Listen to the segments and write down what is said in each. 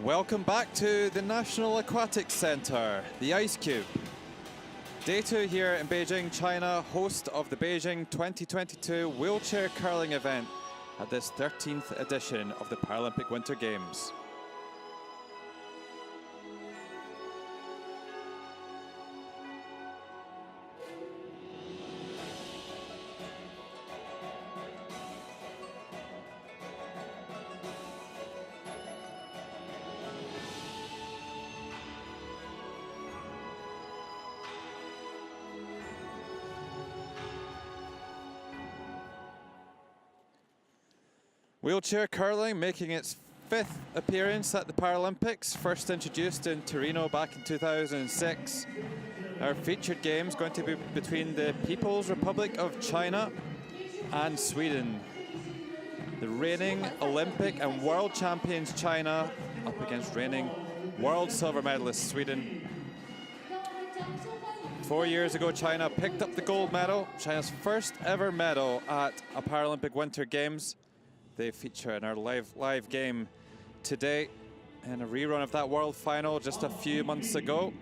Welcome back to the National Aquatics Centre, the Ice Cube. Day 2 here in Beijing, China, host of the Beijing 2022 wheelchair curling event at this 13th edition of the Paralympic Winter Games. Wheelchair curling making its 5th appearance at the Paralympics, first introduced in Torino back in 2006. Our featured game is going to be between the People's Republic of China and Sweden. The reigning Olympic and world champions China up against reigning world silver medalist Sweden. 4 years ago, China picked up the gold medal, China's first ever medal at a Paralympic Winter Games. They feature in our live game today and a rerun of that world final just a few months ago.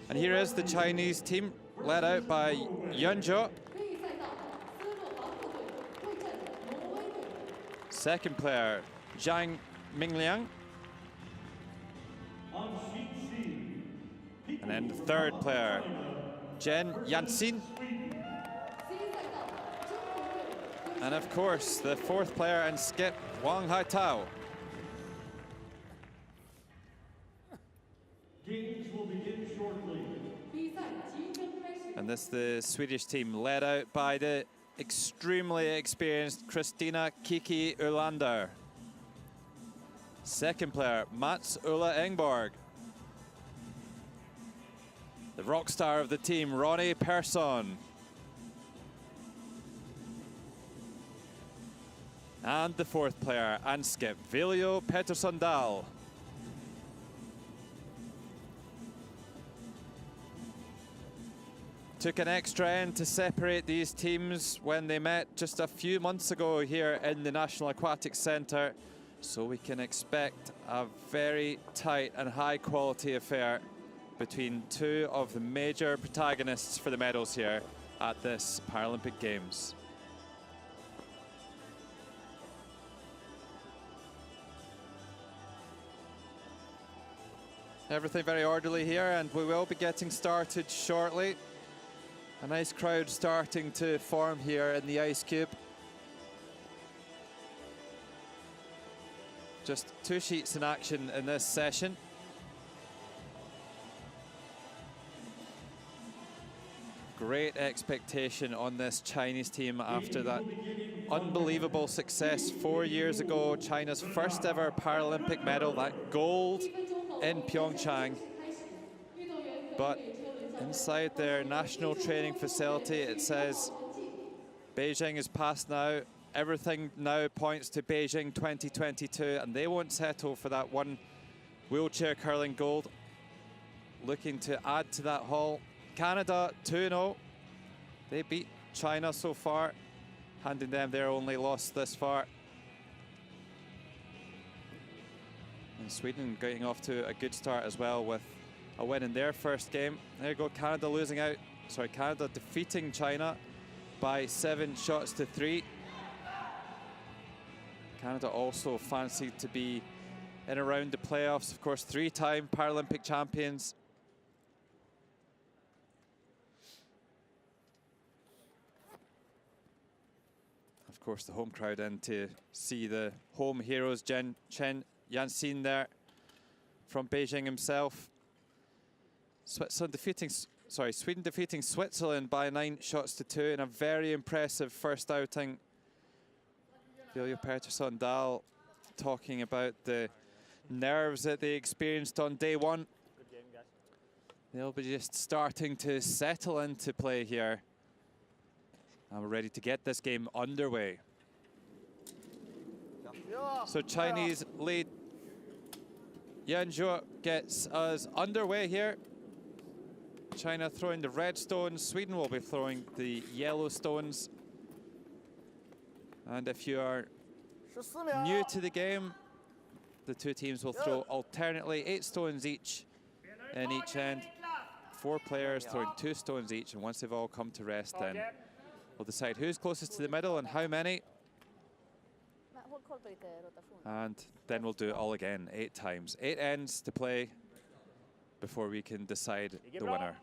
And here is the Chinese team led out by Yuan Zhou. Second player, Zhang Mingliang. And then the third player, Jen Yanxin. And of course, the fourth player and skip, Wang Haitao. Games will begin shortly. And this the Swedish team led out by the extremely experienced Kristina Kiki Ulander. Second player, Mats Ulla Engborg. The rock star of the team, Ronnie Persson. And the fourth player and skip, Viljo Pettersson-Dahl. Took an extra end to separate these teams when they met just a few months ago here in the National Aquatics Centre, so we can expect a very tight and high quality affair between two of the major protagonists for the medals here at this Paralympic Games. Everything very orderly here, and we will be getting started shortly. A nice crowd starting to form here in the Ice Cube. Just 2 sheets in action in this session. Great expectation on this Chinese team after that unbelievable success 4 years ago. China's first ever Paralympic medal, that gold in Pyeongchang. But inside their national training facility, it says Beijing is past now. Everything now points to Beijing 2022, and they won't settle for that one wheelchair curling gold. Looking to add to that haul. Canada 2-0. They beat China so far, handing them their only loss this far. And Sweden getting off to a good start as well with a win in their first game. There you go, Canada Canada defeating China by 7 shots to 3. Canada also fancied to be in around the playoffs. Of course, 3-time Paralympic champions. Of course, the home crowd in to see the home heroes, Chen Yanxin there from Beijing himself. Sweden defeating Switzerland by 9 shots to 2 in a very impressive first outing. Viljo Pettersson-Dahl talking about the nerves that they experienced on day 1. They'll be just starting to settle into play here. And we're ready to get this game underway. So Chinese lead. Yuan Zhou gets us underway here. China throwing the red stones. Sweden will be throwing the yellow stones. And if you are new to the game, The two teams will throw alternately, 8 stones each in each end. 4 players throwing 2 stones each, and once they've all come to rest, then we'll decide who's closest to the middle and how many. And then we'll do it all again, 8 times. 8 ends to play before we can decide the winner.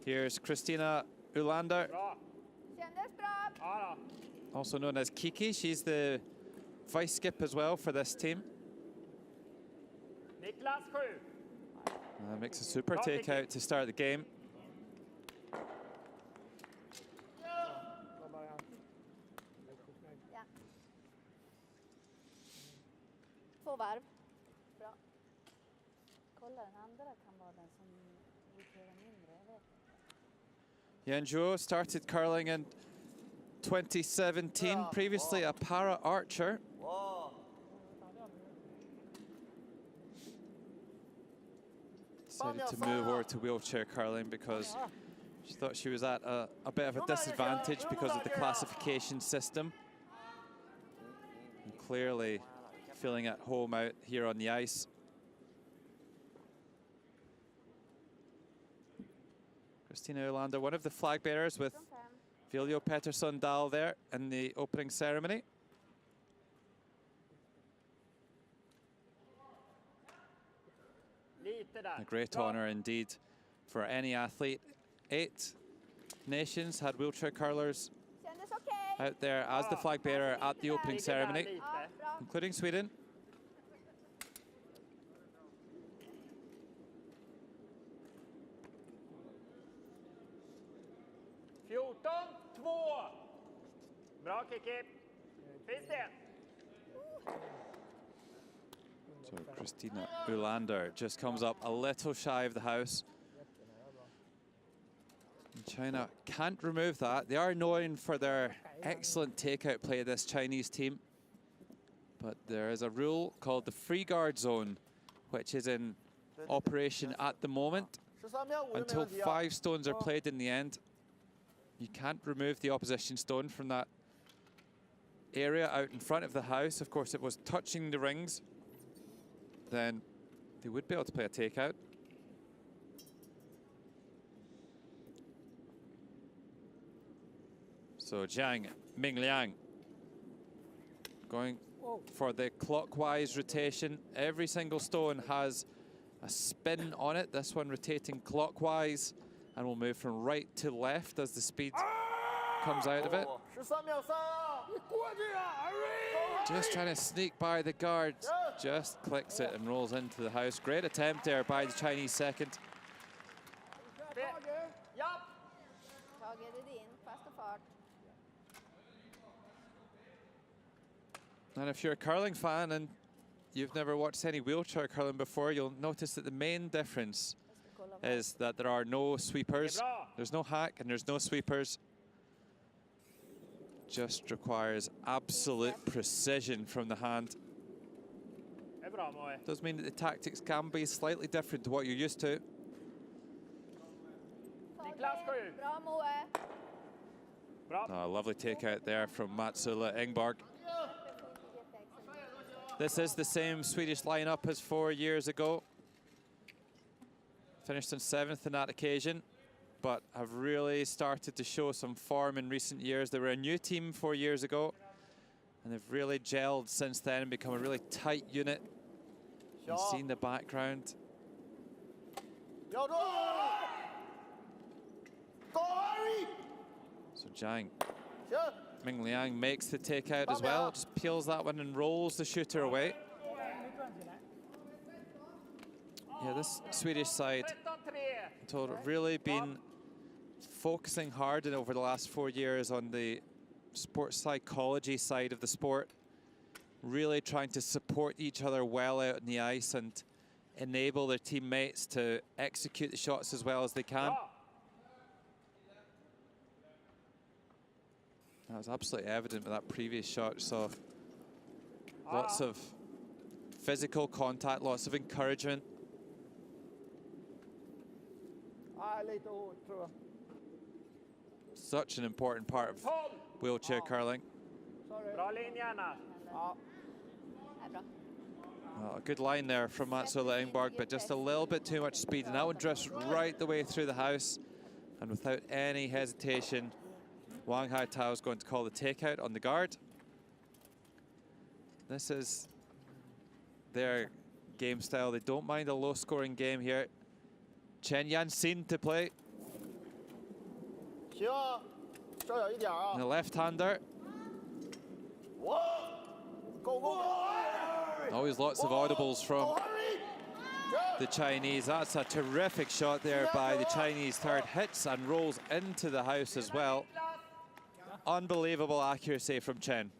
Here's Christina Ulander, also known as Kiki. She's the vice skip as well for this team. Makes a super takeout to start the game. Yanzhou started curling in 2017, previously a para archer. Decided to move over to wheelchair curling because she thought she was at a bit of a disadvantage because of the classification system. And clearly feeling at home out here on the ice. Christina Ulander, one of the flag bearers with Viljo Pettersson Dahl there in the opening ceremony. A great honor indeed for any athlete. 8 nations had wheelchair curlers out there as the flag bearer at the opening ceremony, including Sweden. So Christina Ulander just comes up a little shy of the house. And China can't remove that. They are known for their excellent takeout play, this Chinese team. But there is a rule called the free guard zone, which is in operation at the moment. Until 5 stones are played in the end, you can't remove the opposition stone from that area out in front of the house. Of course, if it was touching the rings, then they would be able to play a takeout. So Jiang Mingliang going for the clockwise rotation. Every single stone has a spin on it. This one rotating clockwise, and will move from right to left as the speed comes out of it. Just trying to sneak by the guard, just clicks it and rolls into the house. Great attempt there by the Chinese second. And if you're a curling fan and you've never watched any wheelchair curling before, you'll notice that the main difference is that there are no sweepers. There's no hack and there's no sweepers. Just requires absolute precision from the hand. Does mean that the tactics can be slightly different to what you're used to. Oh, lovely takeout there from Mats-Ola Engborg. This is the same Swedish lineup as 4 years ago. Finished in 7th on that occasion, but have really started to show some form in recent years. They were a new team 4 years ago, and they've really gelled since then and become a really tight unit. You've seen the background. So Jiang Mingliang makes the takeout as well, just peels that one and rolls the shooter away. Yeah, this Swedish side have really been focusing hard over the last 4 years on the sports psychology side of the sport, really trying to support each other well out on the ice and enable their teammates to execute the shots as well as they can. That was absolutely evident with that previous shot. So lots of physical contact, lots of encouragement. Such an important part of wheelchair curling. Well, a good line there from Mats Ole Engborg, but just a little bit too much speed. And that one drifts right the way through the house. And without any hesitation, Wang Haitao is going to call the takeout on the guard. This is their game style. They don't mind a low-scoring game here. Chen Yanxin to play. And a left-hander. Always lots of audibles from the Chinese. That's a terrific shot there by the Chinese third. Hits and rolls into the house as well. Unbelievable accuracy from Chen.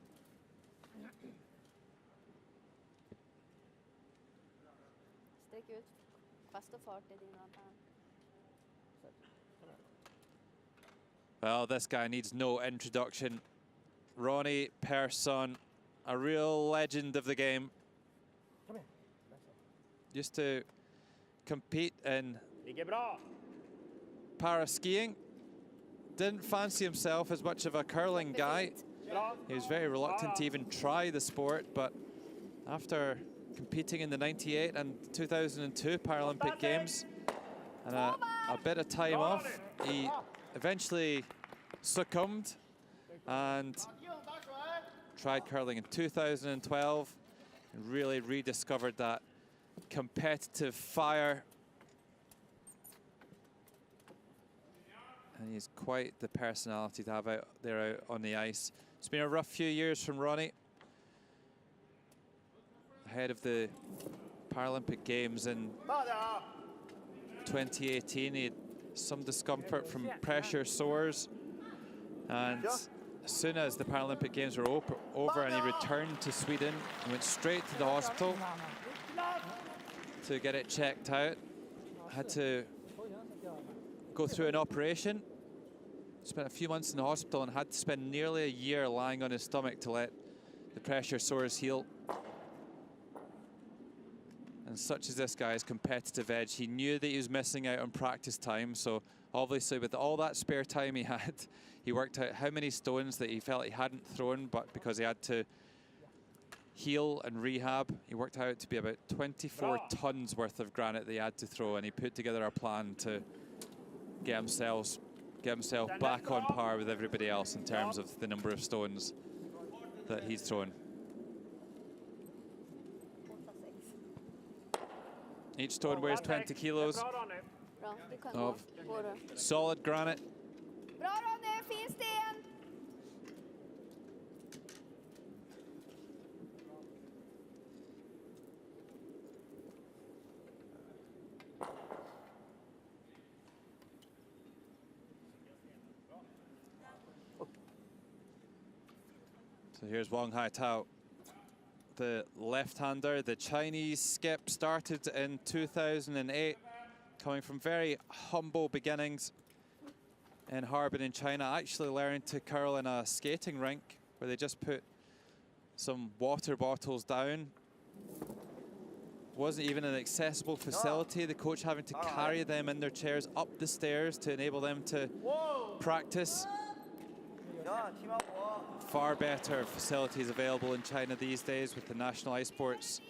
Well, this guy needs no introduction. Ronnie Persson, a real legend of the game. Used to compete in para skiing. Didn't fancy himself as much of a curling guy. He was very reluctant to even try the sport, but after competing in the 98 and 2002 Paralympic Games and a bit of time off, he eventually succumbed and tried curling in 2012 and really rediscovered that competitive fire. And he's quite the personality to have out there out on the ice. It's been a rough few years from Ronnie. Ahead of the Paralympic Games in 2018, he had some discomfort from pressure sores. And as soon as the Paralympic Games were over and he returned to Sweden, he went straight to the hospital to get it checked out. Had to go through an operation. Spent a few months in the hospital and had to spend nearly a year lying on his stomach to let the pressure sores heal. And such as this guy's competitive edge, he knew that he was missing out on practice time. So obviously with all that spare time he had, he worked out how many stones that he felt he hadn't thrown, but because he had to heal and rehab, he worked out to be about 24 tons worth of granite that he had to throw, and he put together a plan to get himself back on par with everybody else in terms of the number of stones that he's thrown. Each stone weighs 20 kilos of solid granite. So here's Wang Haitao, the left-hander. The Chinese skip started in 2008, coming from very humble beginnings in Harbin in China, actually learning to curl in a skating rink where they just put some water bottles down. Wasn't even an accessible facility, the coach having to carry them in their chairs up the stairs to enable them to practice. Far better facilities available in China these days with the National Ice Sports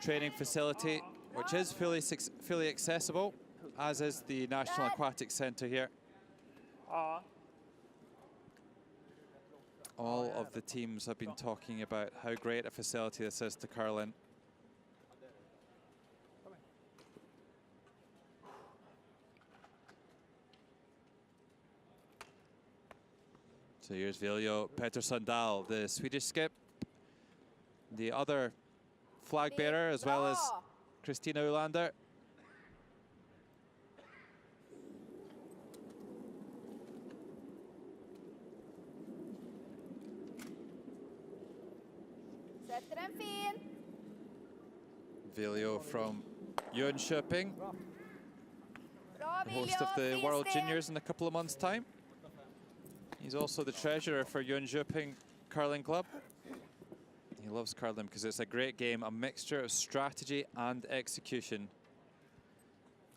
Training Facility, which is fully accessible, as is the National Aquatic Centre here. All of the teams have been talking about how great a facility this is to curl in. So here's Viljo Pettersson-Dahl, the Swedish skip, the other flag bearer, as well as Christina Olander. Viljo from Jönköping, the host of the World Juniors in a couple of months' time. He's also the treasurer for Jönköping Curling Club. He loves curling because it's a great game, a mixture of strategy and execution.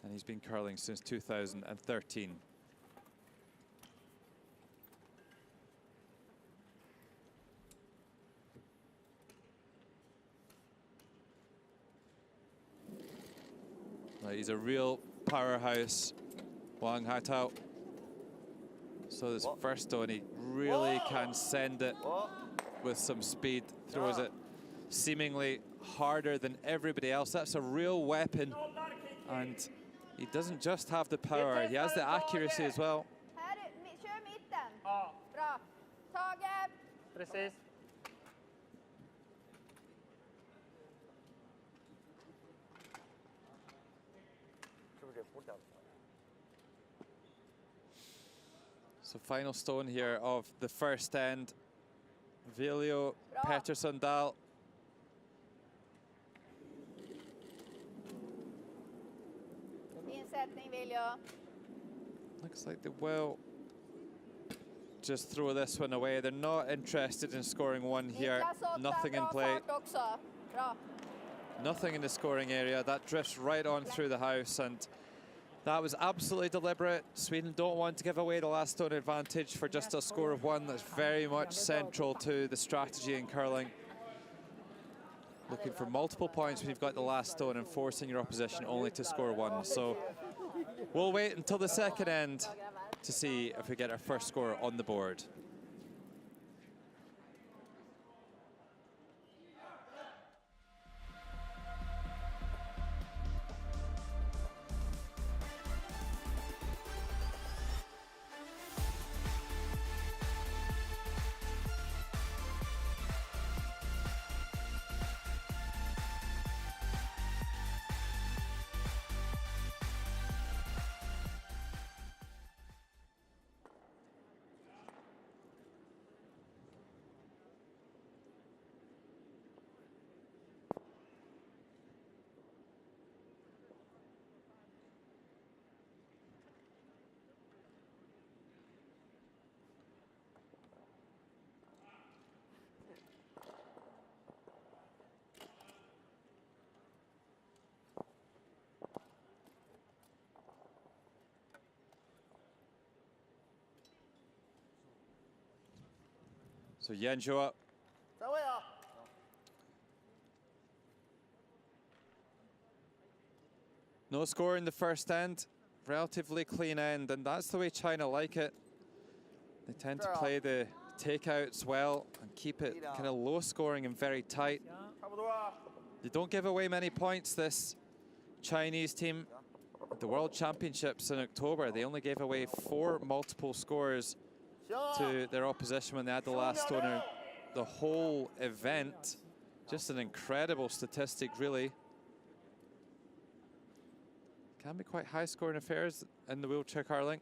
And he's been curling since 2013. He's a real powerhouse, Wang Haitao. So this first stone, he really can send it with some speed, throws it seemingly harder than everybody else. That's a real weapon, and he doesn't just have the power, he has the accuracy as well. Kör mitten. Bra. Tage. Precis. So final stone here of the first end. Viljo Pettersson-Dahl. Insättning Viljo. Looks like they will just throw this one away. They're not interested in scoring one here. Nothing in play. Bra. Nothing in the scoring area. That drifts right on through the house, and that was absolutely deliberate. Sweden don't want to give away the last stone advantage for just a score of one. That's very much central to the strategy in curling. Looking for multiple points when you've got the last stone and forcing your opposition only to score one. So we'll wait until the second end to see if we get our first score on the board. So Yenjua. No score in the first end, relatively clean end, and that's the way China like it. They tend to play the takeouts well and keep it kind of low scoring and very tight. They don't give away many points, this Chinese team. At the World Championships in October, they only gave away 4 multiple scores to their opposition when they had the last stone. The whole event, just an incredible statistic, really. Can be quite high scoring affairs in the wheelchair curling.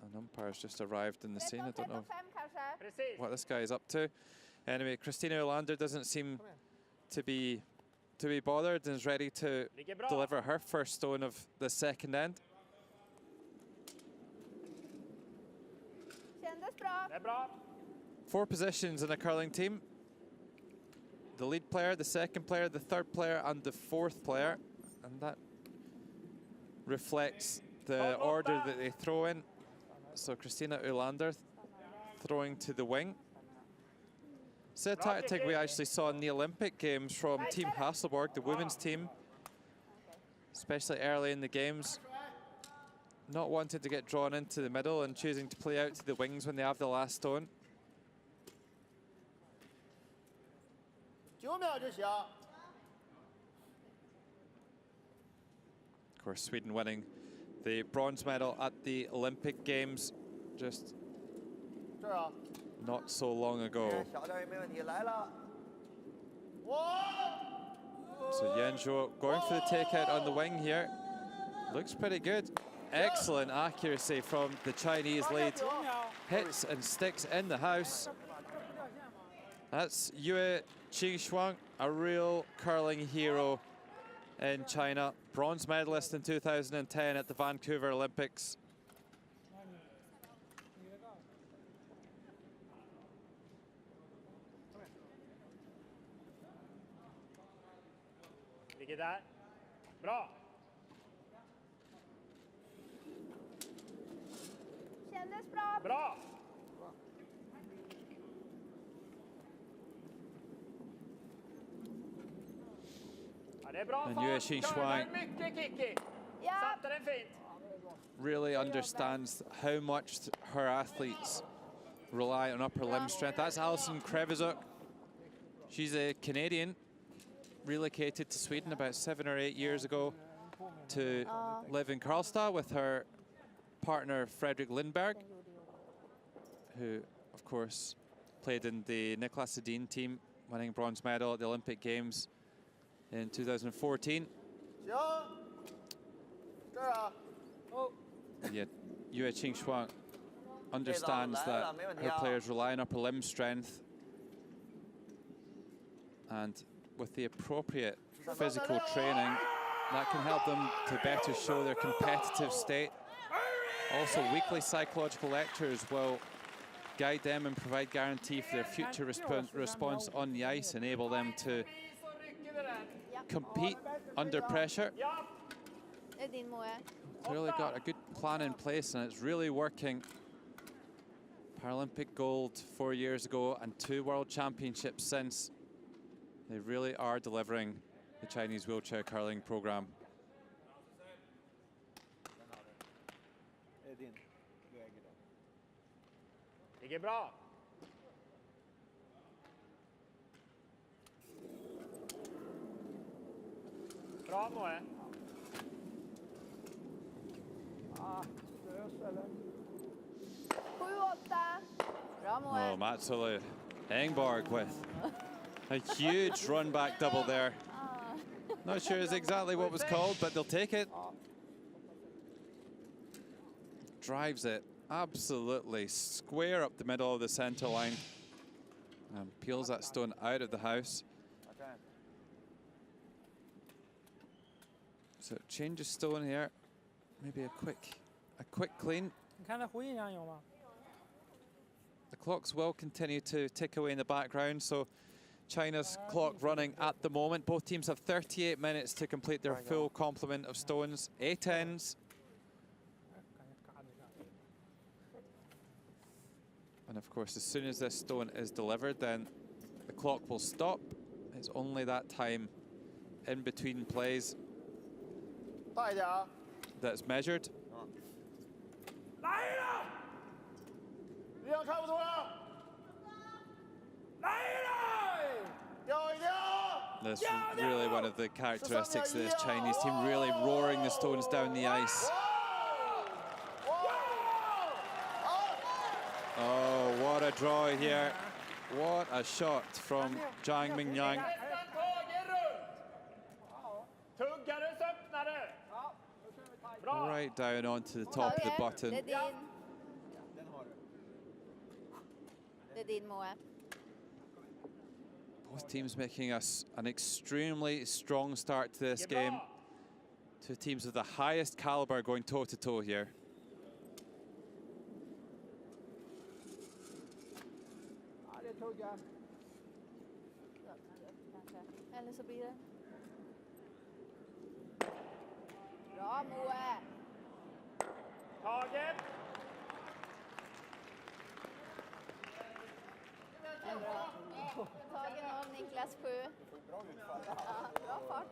An umpire's just arrived in the scene. I don't know what this guy is up to. Anyway, Kristina Olander doesn't seem to be bothered and is ready to deliver her first stone of the second end. Bra. 4 positions in a curling team. The lead player, the second player, the third player, and the fourth player. And that reflects the order that they throw in. So Kristina Olander throwing to the wing. It's a tactic we actually saw in the Olympic Games from Team Hasselborg, the women's team, especially early in the games. Not wanting to get drawn into the middle and choosing to play out to the wings when they have the last stone. Of course, Sweden winning the bronze medal at the Olympic Games just not so long ago. So Yenjua going for the takeout on the wing here. Looks pretty good. Excellent accuracy from the Chinese lead. Hits and sticks in the house. That's Yue Qingxuang, a real curling hero in China. Bronze medalist in 2010 at the Vancouver Olympics. Ligger där. Bra. Kändes bra. Bra. Ja, det är bra And fart. Yue Xingchuang Mycket kicky. Ja. Satte den fint. really understands how much her athletes rely on upper limb strength. That's Alison Krevizuk. She's a Canadian, relocated to Sweden about 7 or 8 years ago to live in Karlstad with her partner Fredrik Lindberg, who of course played in the Niklas Edin team, winning bronze medal at the Olympic Games in 2014. Yeah, Yue Qingxuang understands that her players rely on upper limb strength, and with the appropriate physical training, that can help them to better show their competitive state. Also, weekly psychological lectures will guide them and provide guarantee for their future response on the ice, enable them to compete under pressure. Det är din, Moe. Clearly got a good plan in place, and it's really working. Paralympic gold 4 years ago and 2 world championships since. They really are delivering the Chinese wheelchair curling program. Ligger bra. Bra Moe. 7-8. Bra, Moe. Oh, Matsulu Engborg with a huge run back double there. Not sure is exactly what was called, but they'll take it. Drives it absolutely square up the middle of the center line and peels that stone out of the house. So change of stone here, maybe a quick clean. The clocks will continue to tick away in the background, so China's clock running at the moment. Both teams have 38 minutes to complete their full complement of stones. 8 ends. And of course, as soon as this stone is delivered, then the clock will stop. It's only that time in between plays that's measured. That's really one of the characteristics of this Chinese team, really roaring the stones down the ice. Oh, what a draw here. What a shot from Zhang Mingyang. Right down onto the top of the button. Det är din. Det är din, Moe. Both teams making us an extremely strong start to this game. Two teams of the highest caliber going toe-to-toe here. Eller så blir det. Bra, Moe. Taget. Tagen av Niklas 7. Ja, bra fart.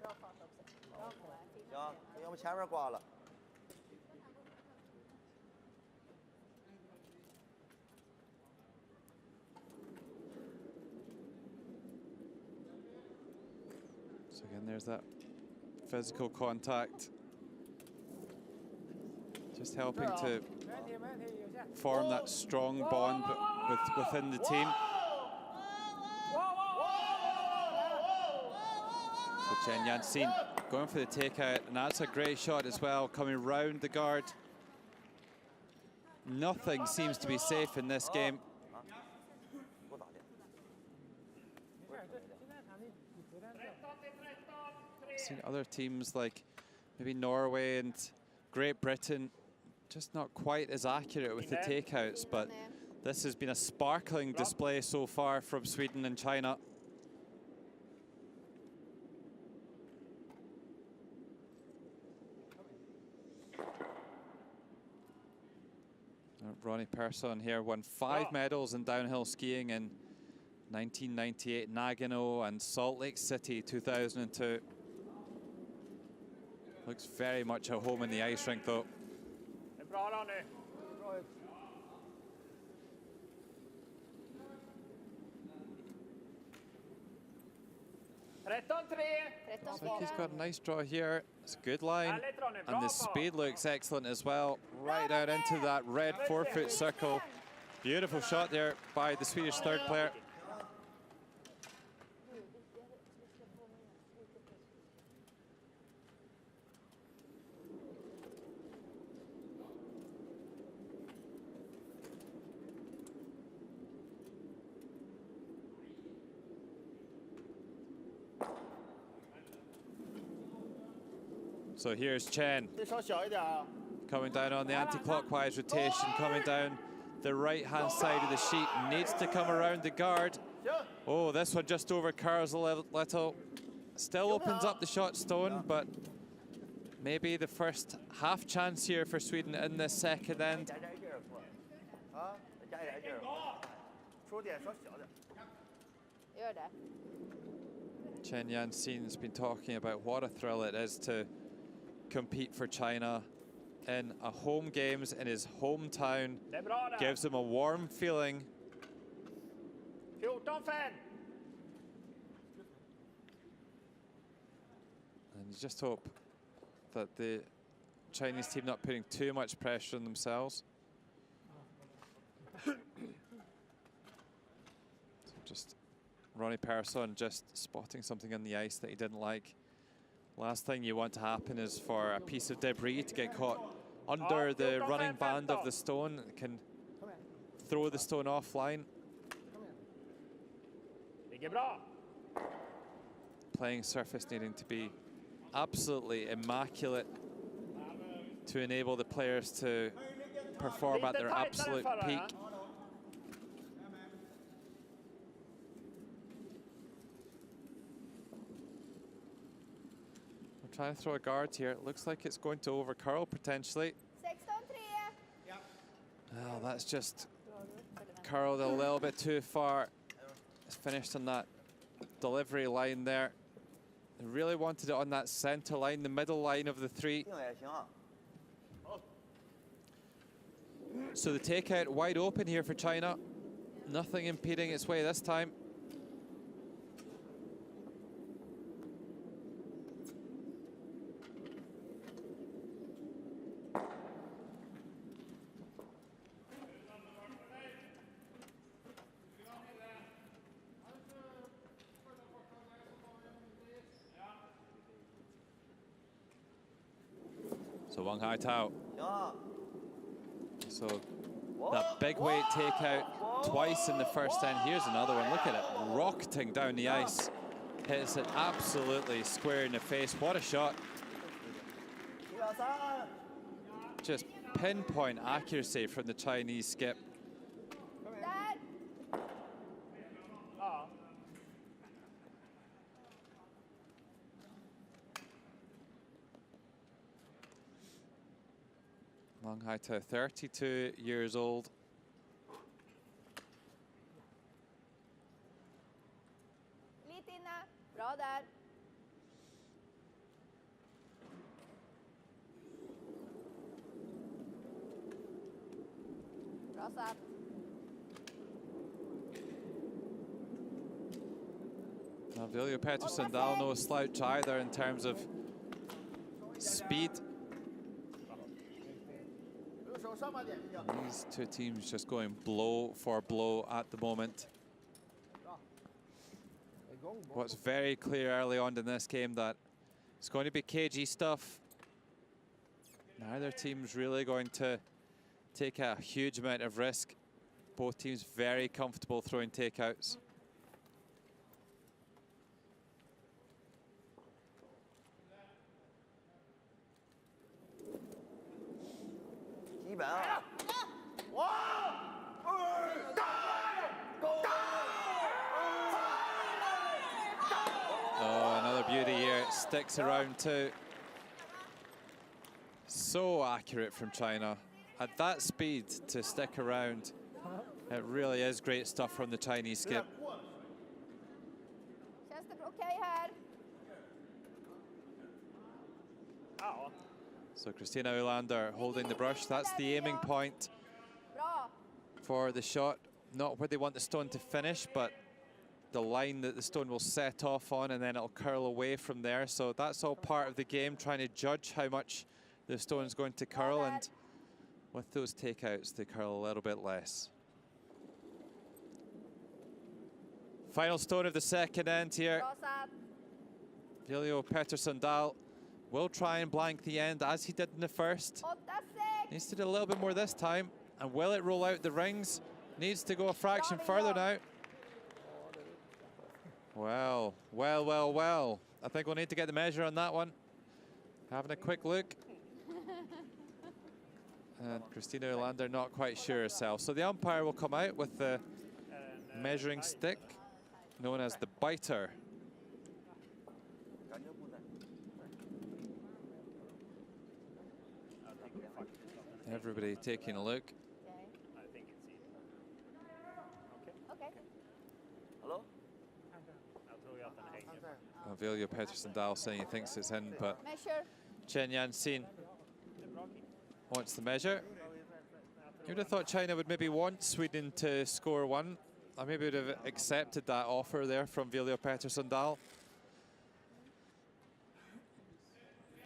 Bra fart också. Bra, Moe. Ja, jag med camera 挂了。 So again, there's that physical contact. Just helping to form that strong bond within the team. So Chen Yanxin going for the takeout, and that's a great shot as well, coming round the guard. Nothing seems to be safe in this game. Seen other teams like maybe Norway and Great Britain just not quite as accurate with the takeouts, but this has been a sparkling display so far from Sweden and China. Ronnie Persson here won 5 medals in downhill skiing in 1998 Nagano and Salt Lake City 2002. Looks very much at home in the ice rink though. Det är bra då nu. 13-3. Looks like he's got a nice draw here. It's a good line. And the speed looks excellent as well. Right out into that red 4-foot circle. Beautiful shot there by the Swedish third player. So here's Chen coming down on the anti-clockwise rotation, coming down the right-hand side of the sheet, needs to come around the guard. Oh, this one just over curls a little. Still opens up the shot stone, but maybe the first half chance here for Sweden in this second end. Chen Yanxin's been talking about what a thrill it is to compete for China in a home games in his hometown. Gives him a warm feeling. 14-5. And you just hope that the Chinese team not putting too much pressure on themselves. So just Ronnie Persson just spotting something on the ice that he didn't like. Last thing you want to happen is for a piece of debris to get caught under the running band of the stone. It can throw the stone offline. Playing surface needing to be absolutely immaculate to enable the players to perform at their absolute peak. Trying to throw a guard here. It looks like it's going to over curl potentially. 16-3. Oh, that's just curled a little bit too far. It's finished on that delivery line there. They really wanted it on that center line, the middle line of the three. So the takeout wide open here for China. Nothing impeding its way this time. So Wang Haitao. So that big weight takeout twice in the first end. Here's another one. Look at it, rocketing down the ice. Hits it absolutely square in the face. What a shot. Just pinpoint accuracy from the Chinese skip. Wang Haitao, 32 years old. Litina, bra där. Bra satt. Now, Viljo Pettersson, that'll no slouch either in terms of speed. These two teams just going blow for blow at the moment. What's very clear early on in this game that it's going to be cagey stuff. Neither team's really going to take a huge amount of risk. Both teams very comfortable throwing takeouts. Oh, another beauty here. It sticks around too. So accurate from China. At that speed to stick around, it really is great stuff from the Chinese skip. So Christina Olander holding the brush. That's the aiming point Bra. for the shot. Not where they want the stone to finish, but the line that the stone will set off on, and then it'll curl away from there. So that's all part of the game, trying to judge how much the stone's going to curl, and with those takeouts, they curl a little bit less. Final stone of the second end here. Bra satt. Viljo Pettersson-Dahl will try and blank the end as he did in the first. 8-6. Needs to do a little bit more this time. And will it roll out the rings? Needs to go a fraction further now. Well. I think we'll need to get the measure on that one. Having a quick look. And Christina Olander not quite sure herself. So the umpire will come out with the measuring stick, known as the biter. Everybody taking a look. Okay. Hallå? Viljo Pettersson-Dahl saying he thinks it's in, but Measure. Chen Yanxin wants the measure. You would have thought China would maybe want Sweden to score one. I maybe would have accepted that offer there from Viljo Pettersson-Dahl.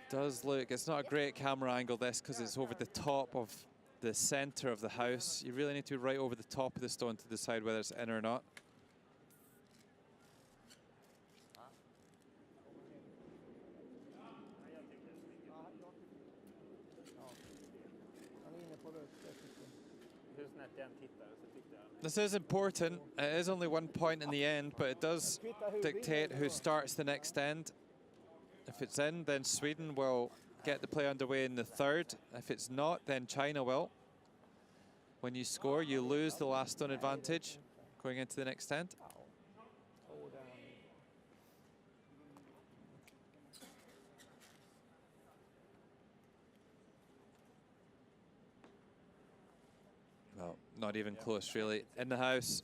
Does look, it's not a great camera angle this, because it's over the top of the center of the house. You really need to be right over the top of the stone to decide whether it's in or not. This is important. It is only 1 point in the end, but it does dictate who starts the next end. If it's in, then Sweden will get the play underway in the third. If it's not, then China will. When you score, you lose the last stone advantage going into the next end. Well, not even close, really, in the house.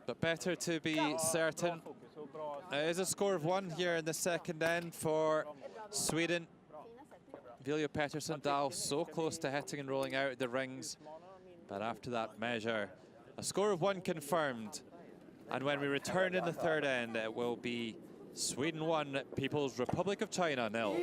But better to be certain. It is a score of 1 here in the second end for Sweden. Viljo Pettersson-Dahl so close to hitting and rolling out the rings. But after that measure, a score of 1 confirmed. And when we return in the third end, it will be Sweden 1, People's Republic of China 0.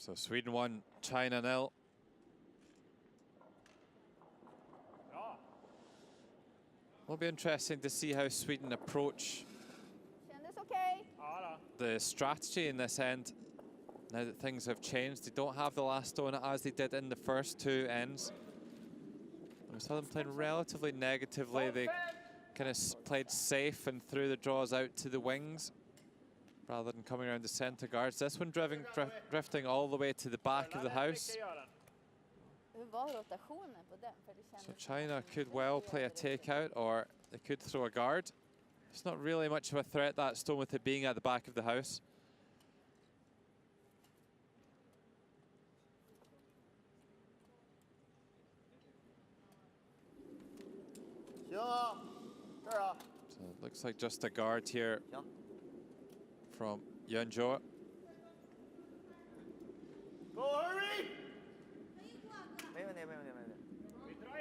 So Sweden 1, China 0. Will be interesting to see how Sweden approach Kändes okej. the strategy in this end. Now that things have changed, they don't have the last stone as they did in the first 2 ends. We saw them playing relatively negatively. They kind of played safe and threw the draws out to the wings, rather than coming around the center guards. This one drifting all the way to the back of the house. Hur var rotationen på den? För det So kändes China could well play a takeout, or they could throw a guard. It's not really much of a threat, that stone, with it being at the back of the house. So it looks like just a guard here from Yunjo. Go, hurry!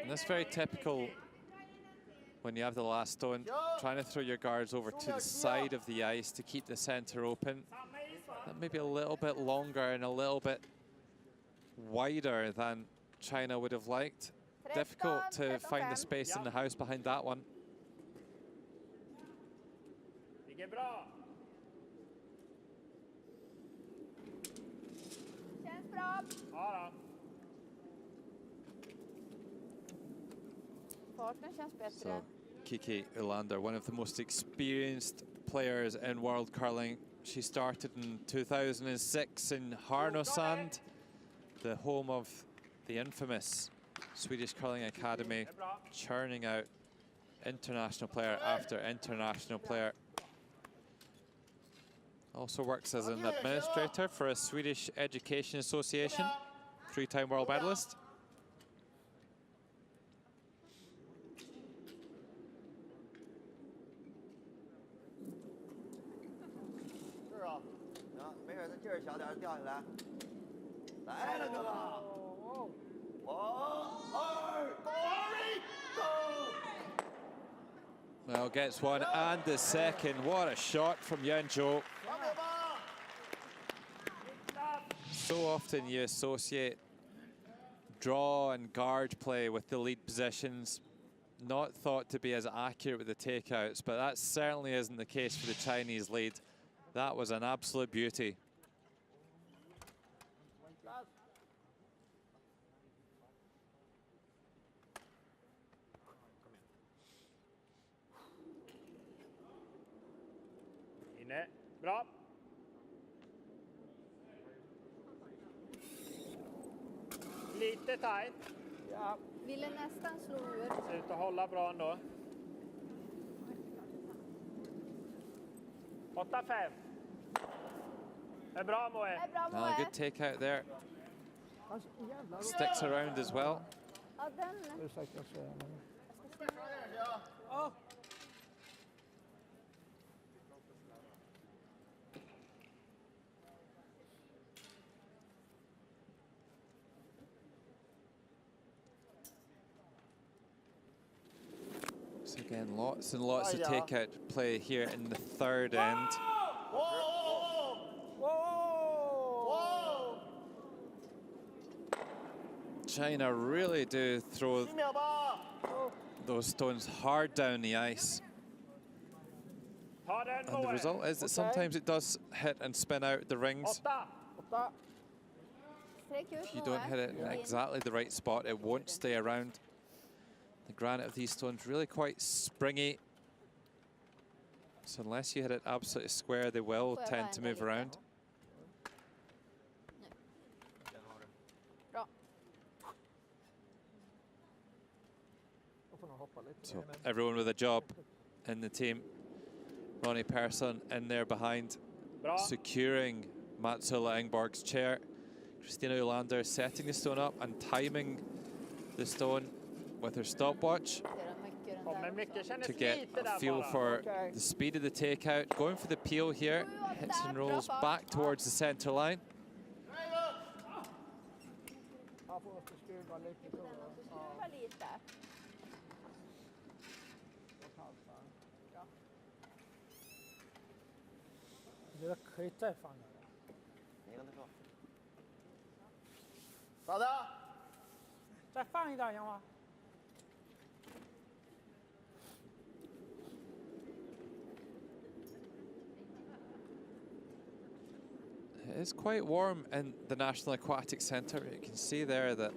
And that's very typical when you have the last stone, trying to throw your guards over to the side of the ice to keep the center open. That may be a little bit longer and a little bit wider than China would have liked. Difficult to find the space in the house behind that one. Känns bra. Farten känns bättre. So Kiki Ulander, one of the most experienced players in world curling. She started in 2006 in Härnösand, the home of the infamous Swedish Curling Academy, churning out international player after international player. Also works as an administrator for a Swedish Education Association, three-time world medalist. Well, gets one and the second. What a shot from Yanzhou. So often you associate draw and guard play with the lead positions, not thought to be as accurate with the takeouts, but that certainly isn't the case for the Chinese lead. That was an absolute beauty. Inne. Bra. Lite tight. Ja. Ville nästan slå ur. Ser ut att hålla bra ändå. 8-5. Det är bra, Moe. Det är bra, Well, Moe. a good takeout there. Sticks around as well. Ja, den. So again, lots and lots of takeout play here in the third end. China really do throw those stones hard down the ice. And the result is that sometimes it does hit and spin out the rings. If you don't hit it in exactly the right spot, it won't stay around. The granite of these stones really quite springy. So unless you hit it absolutely square, they will tend to move around. So everyone with a job in the team. Ronnie Persson in there behind, securing Matsula Engborg's chair. Christina Ulander setting the stone up and timing the stone with her stopwatch to get a feel for the speed of the takeout. Going for the peel here, hits and rolls back towards the center line. It is quite warm in the National Aquatic Centre. You can see there that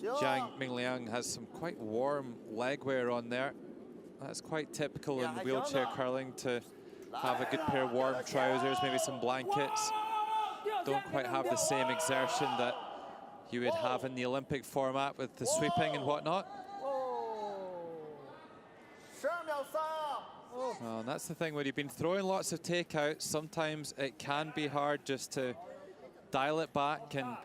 Jiang Mingliang has some quite warm leg wear on there. That's quite typical in wheelchair curling to have a good pair of warm trousers, maybe some blankets. Don't quite have the same exertion that you would have in the Olympic format with the sweeping and whatnot. Well, and that's the thing, when you've been throwing lots of takeouts, sometimes it can be hard just to dial it back and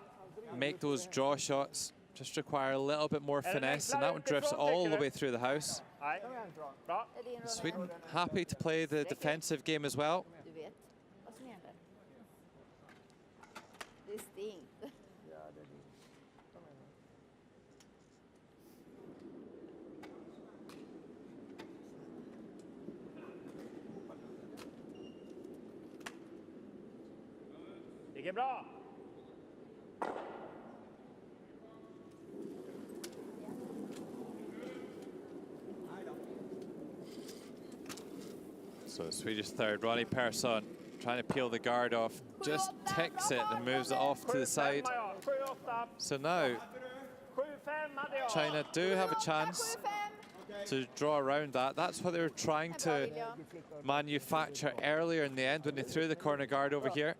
make those draw shots. Just require a little bit more finesse, and that one drifts all the way through the house. Sweden happy to play the defensive game as well. Ligger bra. So Swedish third, Ronnie Persson trying to peel the guard off, just ticks it and moves it off to the side. So now China do have a chance to draw around that. That's what they were trying to manufacture earlier in the end when they threw the corner guard over here.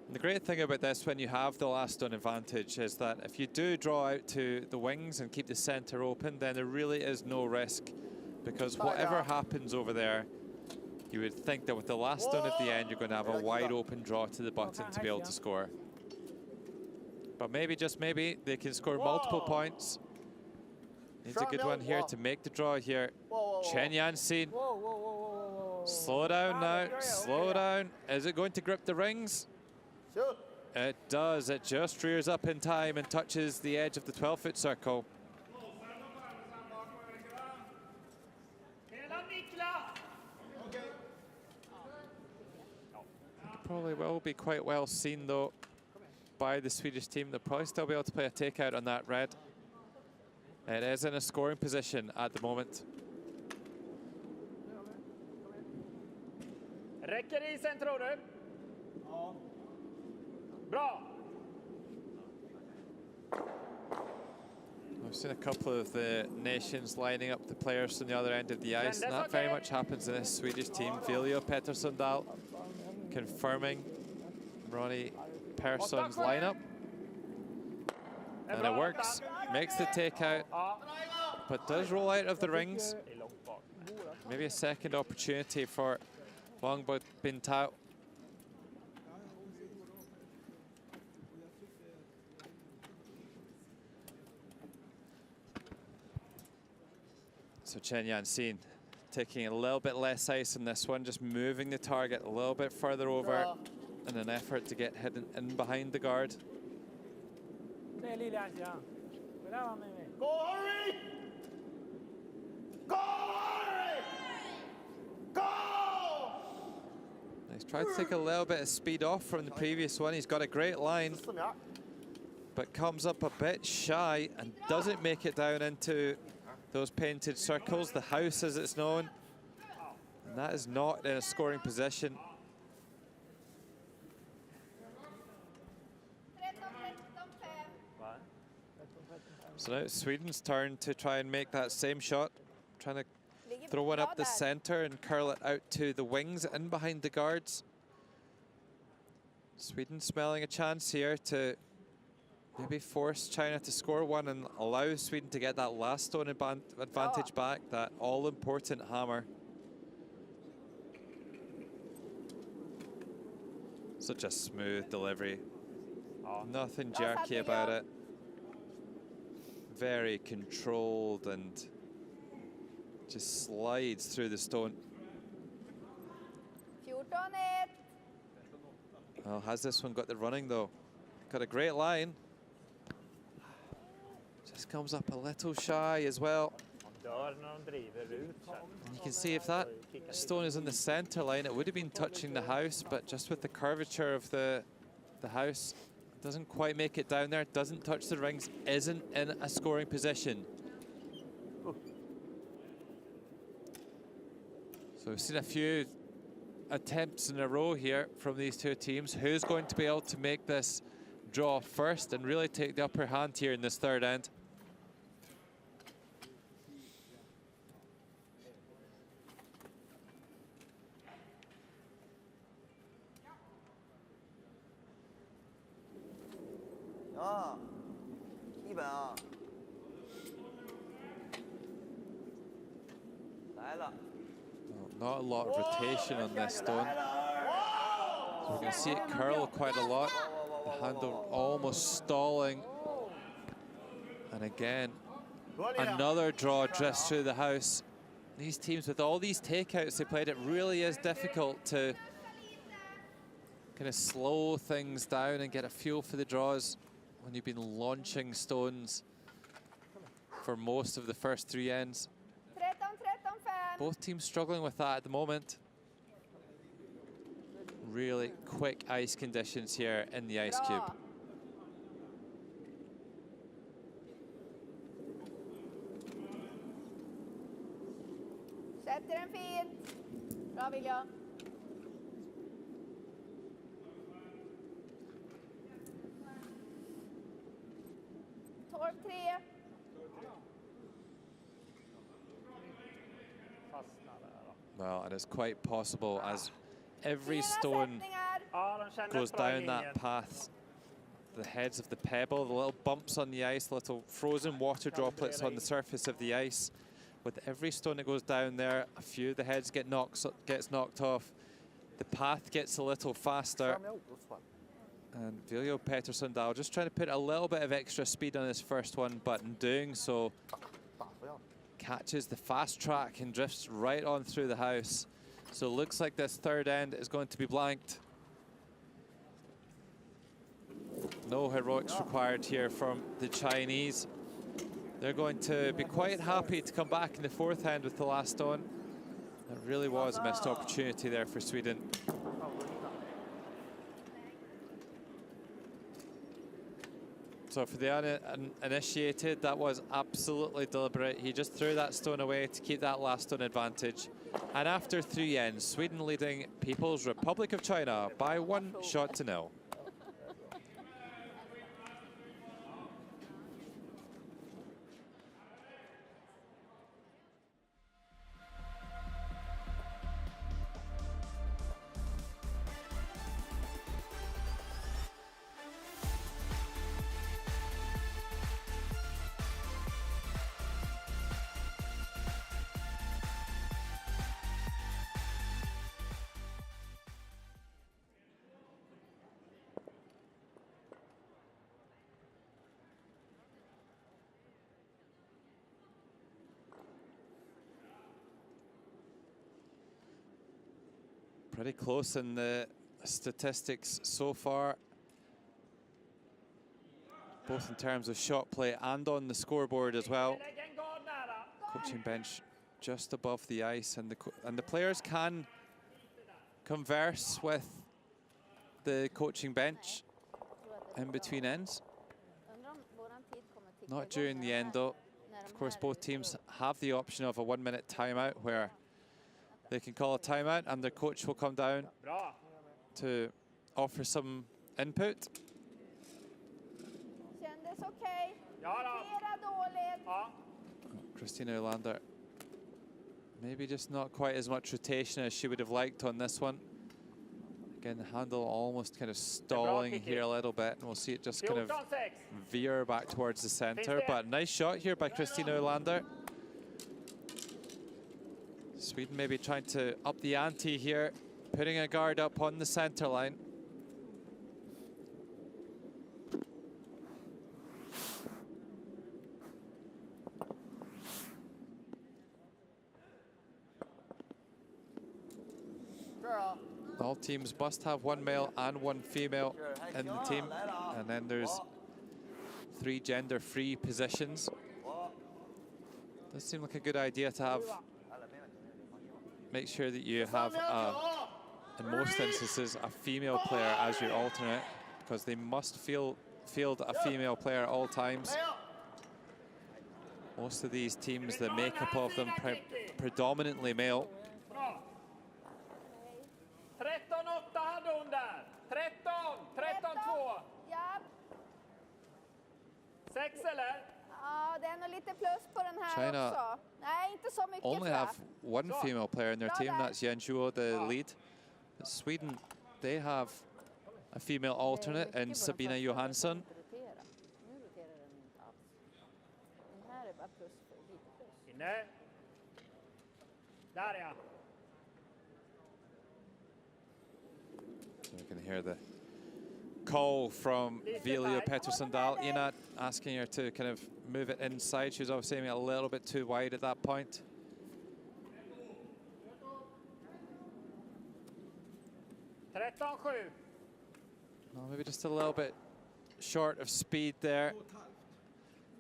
And the great thing about this when you have the last stone advantage is that if you do draw out to the wings and keep the center open, then there really is no risk, because whatever happens over there, you would think that with the last stone at the end, you're going to have a wide open draw to the button to be able to score. But maybe, just maybe, they can score multiple points. Needs a good one here to make the draw here. Chen Yanxin. Slow down now, slow down. Is it going to grip the rings? It does. It just rears up in time and touches the edge of the 12-foot circle. Probably will be quite well seen though by the Swedish team. They'll probably still be able to play a takeout on that red. It is in a scoring position at the moment. Räcker i sen, tror du? Bra! I've seen a couple of the nations lining up the players on the other end of the ice, and that very much happens in this Swedish team. Viljo Petterssondal confirming Ronnie Persson's lineup. And it works, makes the takeout, but does roll out of the rings. Maybe a second opportunity for Longbo Bintao. So Chen Yanxin taking a little bit less ice in this one, just moving the target a little bit further over in an effort to get hidden in behind the guard. Go, hurry! Go, hurry! Go! He's tried to take a little bit of speed off from the previous one. He's got a great line, but comes up a bit shy and doesn't make it down into those painted circles, the house as it's known. And that is not in a scoring position. So now it's Sweden's turn to try and make that same shot, trying to throw one up the center and curl it out to the wings and behind the guards. Sweden smelling a chance here to maybe force China to score one and allow Sweden to get that last stone advantage back, that all-important hammer. Such a smooth delivery. Nothing jerky about it. Very controlled and just slides through the stone. Well, has this one got the running though? Got a great line. Just comes up a little shy as well. And you can see if that stone is in the center line, it would have been touching the house, but just with the curvature of the house, it doesn't quite make it down there, doesn't touch the rings, isn't in a scoring position. So we've seen a few attempts in a row here from these two teams. Who's going to be able to make this draw first and really take the upper hand here in this third end? Not a lot of rotation on this stone. So we're going to see it curl quite a lot. The handle almost stalling. And again, another draw just through the house. These teams with all these takeouts they played, it really is difficult to kind of slow things down and get a feel for the draws when you've been launching stones for most of the first three ends. Both teams struggling with that at the moment. Really quick ice conditions here in the ice cube. Sätter den fint. Bra Vilja. fastnar där då. Well, and it's quite possible as every Flera stone sättningar. Ja, de känner goes ett bra i down that linjen. path, the heads of the pebble, the little bumps on the ice, the little frozen water droplets on the surface of the ice. With every stone that goes down there, a few of the heads gets knocked off. The path gets a little faster. And Viljo Pettersson just trying to put a little bit of extra speed on his first one, but in doing so, catches the fast track and drifts right on through the house. So it looks like this third end is going to be blanked. No heroics required here from the Chinese. They're going to be quite happy to come back in the fourth end with the last stone. It really was a missed opportunity there for Sweden. So for the uninitiated, that was absolutely deliberate. He just threw that stone away to keep that last stone advantage. And after 3 ends, Sweden leading People's Republic of China by 1 shot to 0. Pretty close in the statistics so far, both in terms of shot play and on the scoreboard as well. Coaching bench just above the ice, and the players can converse with the coaching bench in between ends. Not during the end though. Of course, both teams have the option of a 1-minute timeout where they can call a timeout and their coach will come down to offer some input. Kändes okej. Ja då. Flera dåligt. Ja. Christina Ölander, maybe just not quite as much rotation as she would have liked on this one. Again, the handle almost kind of stalling here a little bit, and we'll see it just kind of 14-6. veer back towards the center. But nice shot here by Christina Ölander. Sweden maybe trying to up the ante here, putting a guard up on the center line. All teams must have 1 male and 1 female in the team, and then there's 3 gender-free positions. Does seem like a good idea to have, make sure that you have, in most instances, a female player as your alternate, because they must field a female player at all times. Most of these teams, the makeup of them predominantly male. 13-8 hade hon där. 13-2. Ja. 6 eller? Ja, det är nog lite plus på den här China också. Nej, inte så mycket only tror jag. have 1 female player in their team, that's Yanjuo, the lead. But Sweden, they have a female alternate in Sabina Johansson. Nu roterar den inte alls. Den här är bara plus, lite plus. Inne. Där ja. So you can hear the call from Viljo Pettersson. Ina asking her to kind of move it inside. She was obviously aiming a little bit too wide at that point. Well, maybe just a little bit short of speed there,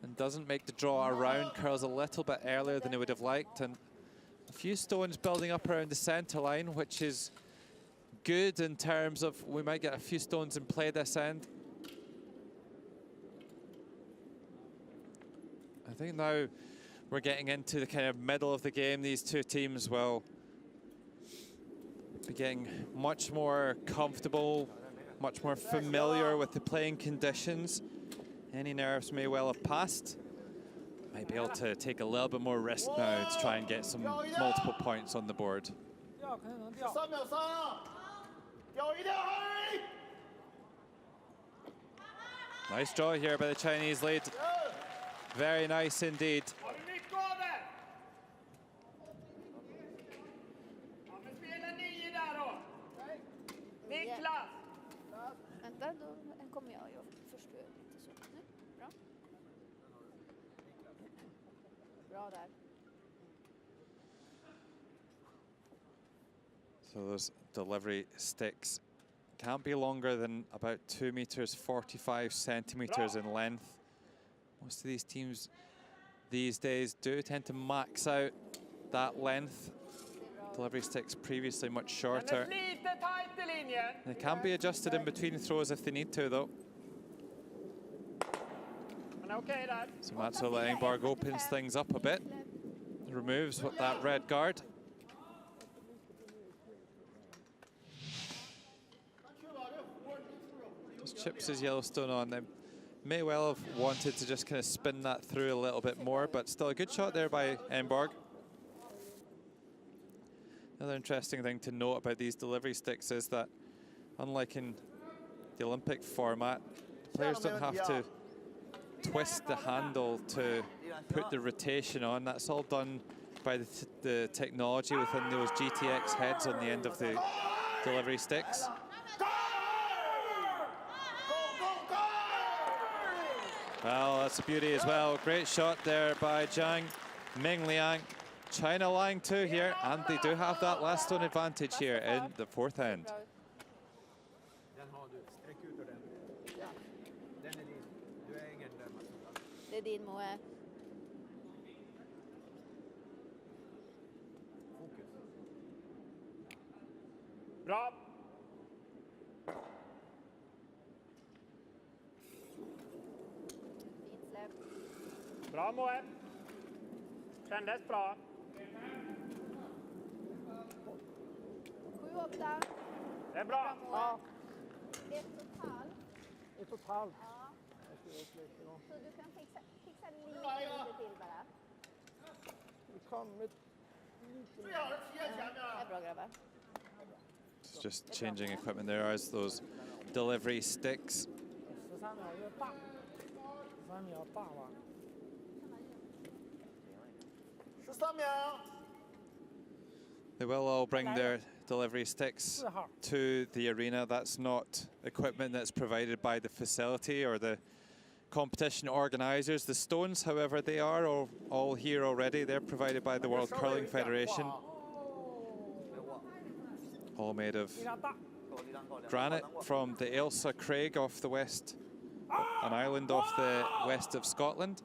and doesn't make the draw around. Curls a little bit earlier than he would have liked, and a few stones building up around the center line, which is good in terms of we might get a few stones in play this end. I think now we're getting into the kind of middle of the game. These two teams will be getting much more comfortable, much more familiar with the playing conditions. Any nerves may well have passed. Might be able to take a little bit more risk now to try and get some multiple points on the board. 13秒3啊，掉一定要 hurry。 Nice draw here by the Chinese lead. Very nice indeed. Har du mycket av det? Ja, men spela 9 där då. Niklas! Vänta, då kommer jag förstör lite så. Nu, bra. Bra där. So those delivery sticks can't be longer than about 2 meters 45 centimeters in length. Most of these teams these days do tend to max out that length. Delivery sticks previously much shorter. They can be adjusted in between throws if they need to, though. So Matsuola Engborg opens things up a bit, removes that red guard. Just chips his Yellowstone on. They may well have wanted to just kind of spin that through a little bit more, but still a good shot there by Engborg. Another interesting thing to note about these delivery sticks is that, unlike in the Olympic format, players don't have to twist the handle to put the rotation on. That's all done by the technology within those GTX heads on the end of the delivery sticks. Well, that's a beauty as well. Great shot there by Zhang Mingliang. China lying two here, and they do have that last stone advantage here in the fourth end. Det är din, Moe. Bra. Fint släpp. Bra Moe. Kändes bra. 7-8. Det är bra. Ja. 1,5. 1,5. Ja. Så du kan fixa lite till bara. Det är bra, grabbar. It's just changing equipment there as those delivery sticks. They will all bring their delivery sticks to the arena. That's not equipment that's provided by the facility or the competition organizers. The stones, however, they are all here already. They're provided by the World Curling Federation. All made of granite from the Ailsa Craig off the west, an island off the west of Scotland.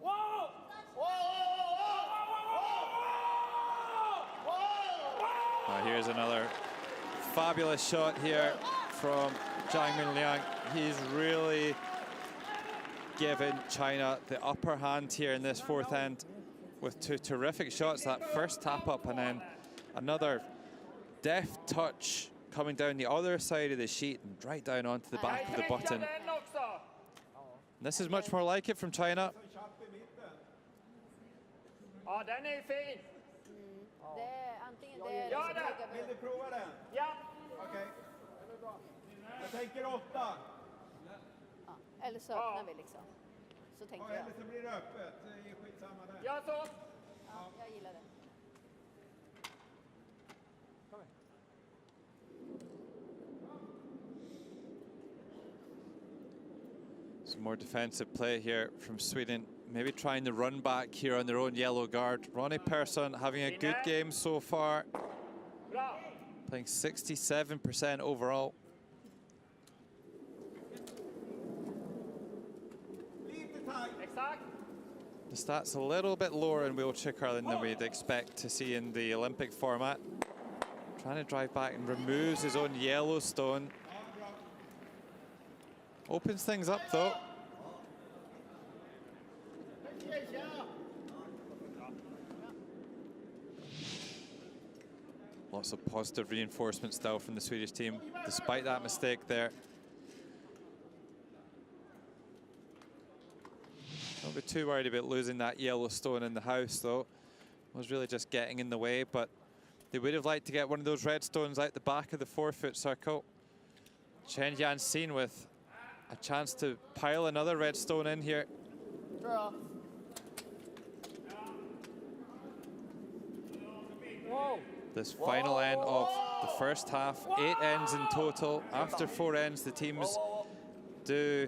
Here's another fabulous shot here from Zhang Minliang. He's really given China the upper hand here in this fourth end with two terrific shots. That first tap up and then another deft touch coming down the other side of the sheet and right down onto the back of the button. This is much more like it from China. Ja, den är fin. Det är antingen det Ja, eller så Vill du prova den? Ja. Okej. Jag tänker 8. ja, eller så öppnar vi liksom. Så tänker jag. Eller så blir det öppet. Det är skitsamma där. Ja, så. Ja, jag gillar det. Some more defensive play here from Sweden. Maybe trying to run back here on their own yellow guard. Ronnie Persson having a good game so far. Bra. Playing 67% overall. Exakt. The stats a little bit lower in wheelchair curling than we'd expect to see in the Olympic format. Trying to drive back and removes his own Yellowstone. Opens things up though. Lots of positive reinforcement still from the Swedish team, despite that mistake there. Don't be be too worried about losing that yellow stone in the house, though. Was really just getting in the way, but they would have liked to get one of those red stones out the back of the 4-foot circle. Chen Yanxin with a chance to pile another red stone in here. This final end of the first half, 8 ends in total. After 4 ends, the teams do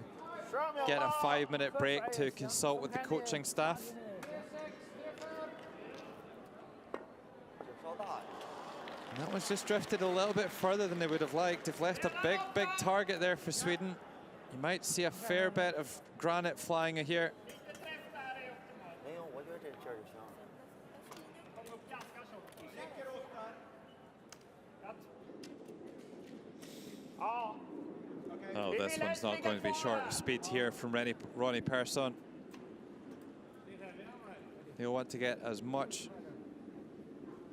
get a 5-minute break to consult with the coaching staff. And that one's just drifted a little bit further than they would have liked. They've left a big, big target there for Sweden. You might see a fair bit of granite flying here. Oh, this one's not going to be short of speed here from Ronnie Persson. They'll want to get as much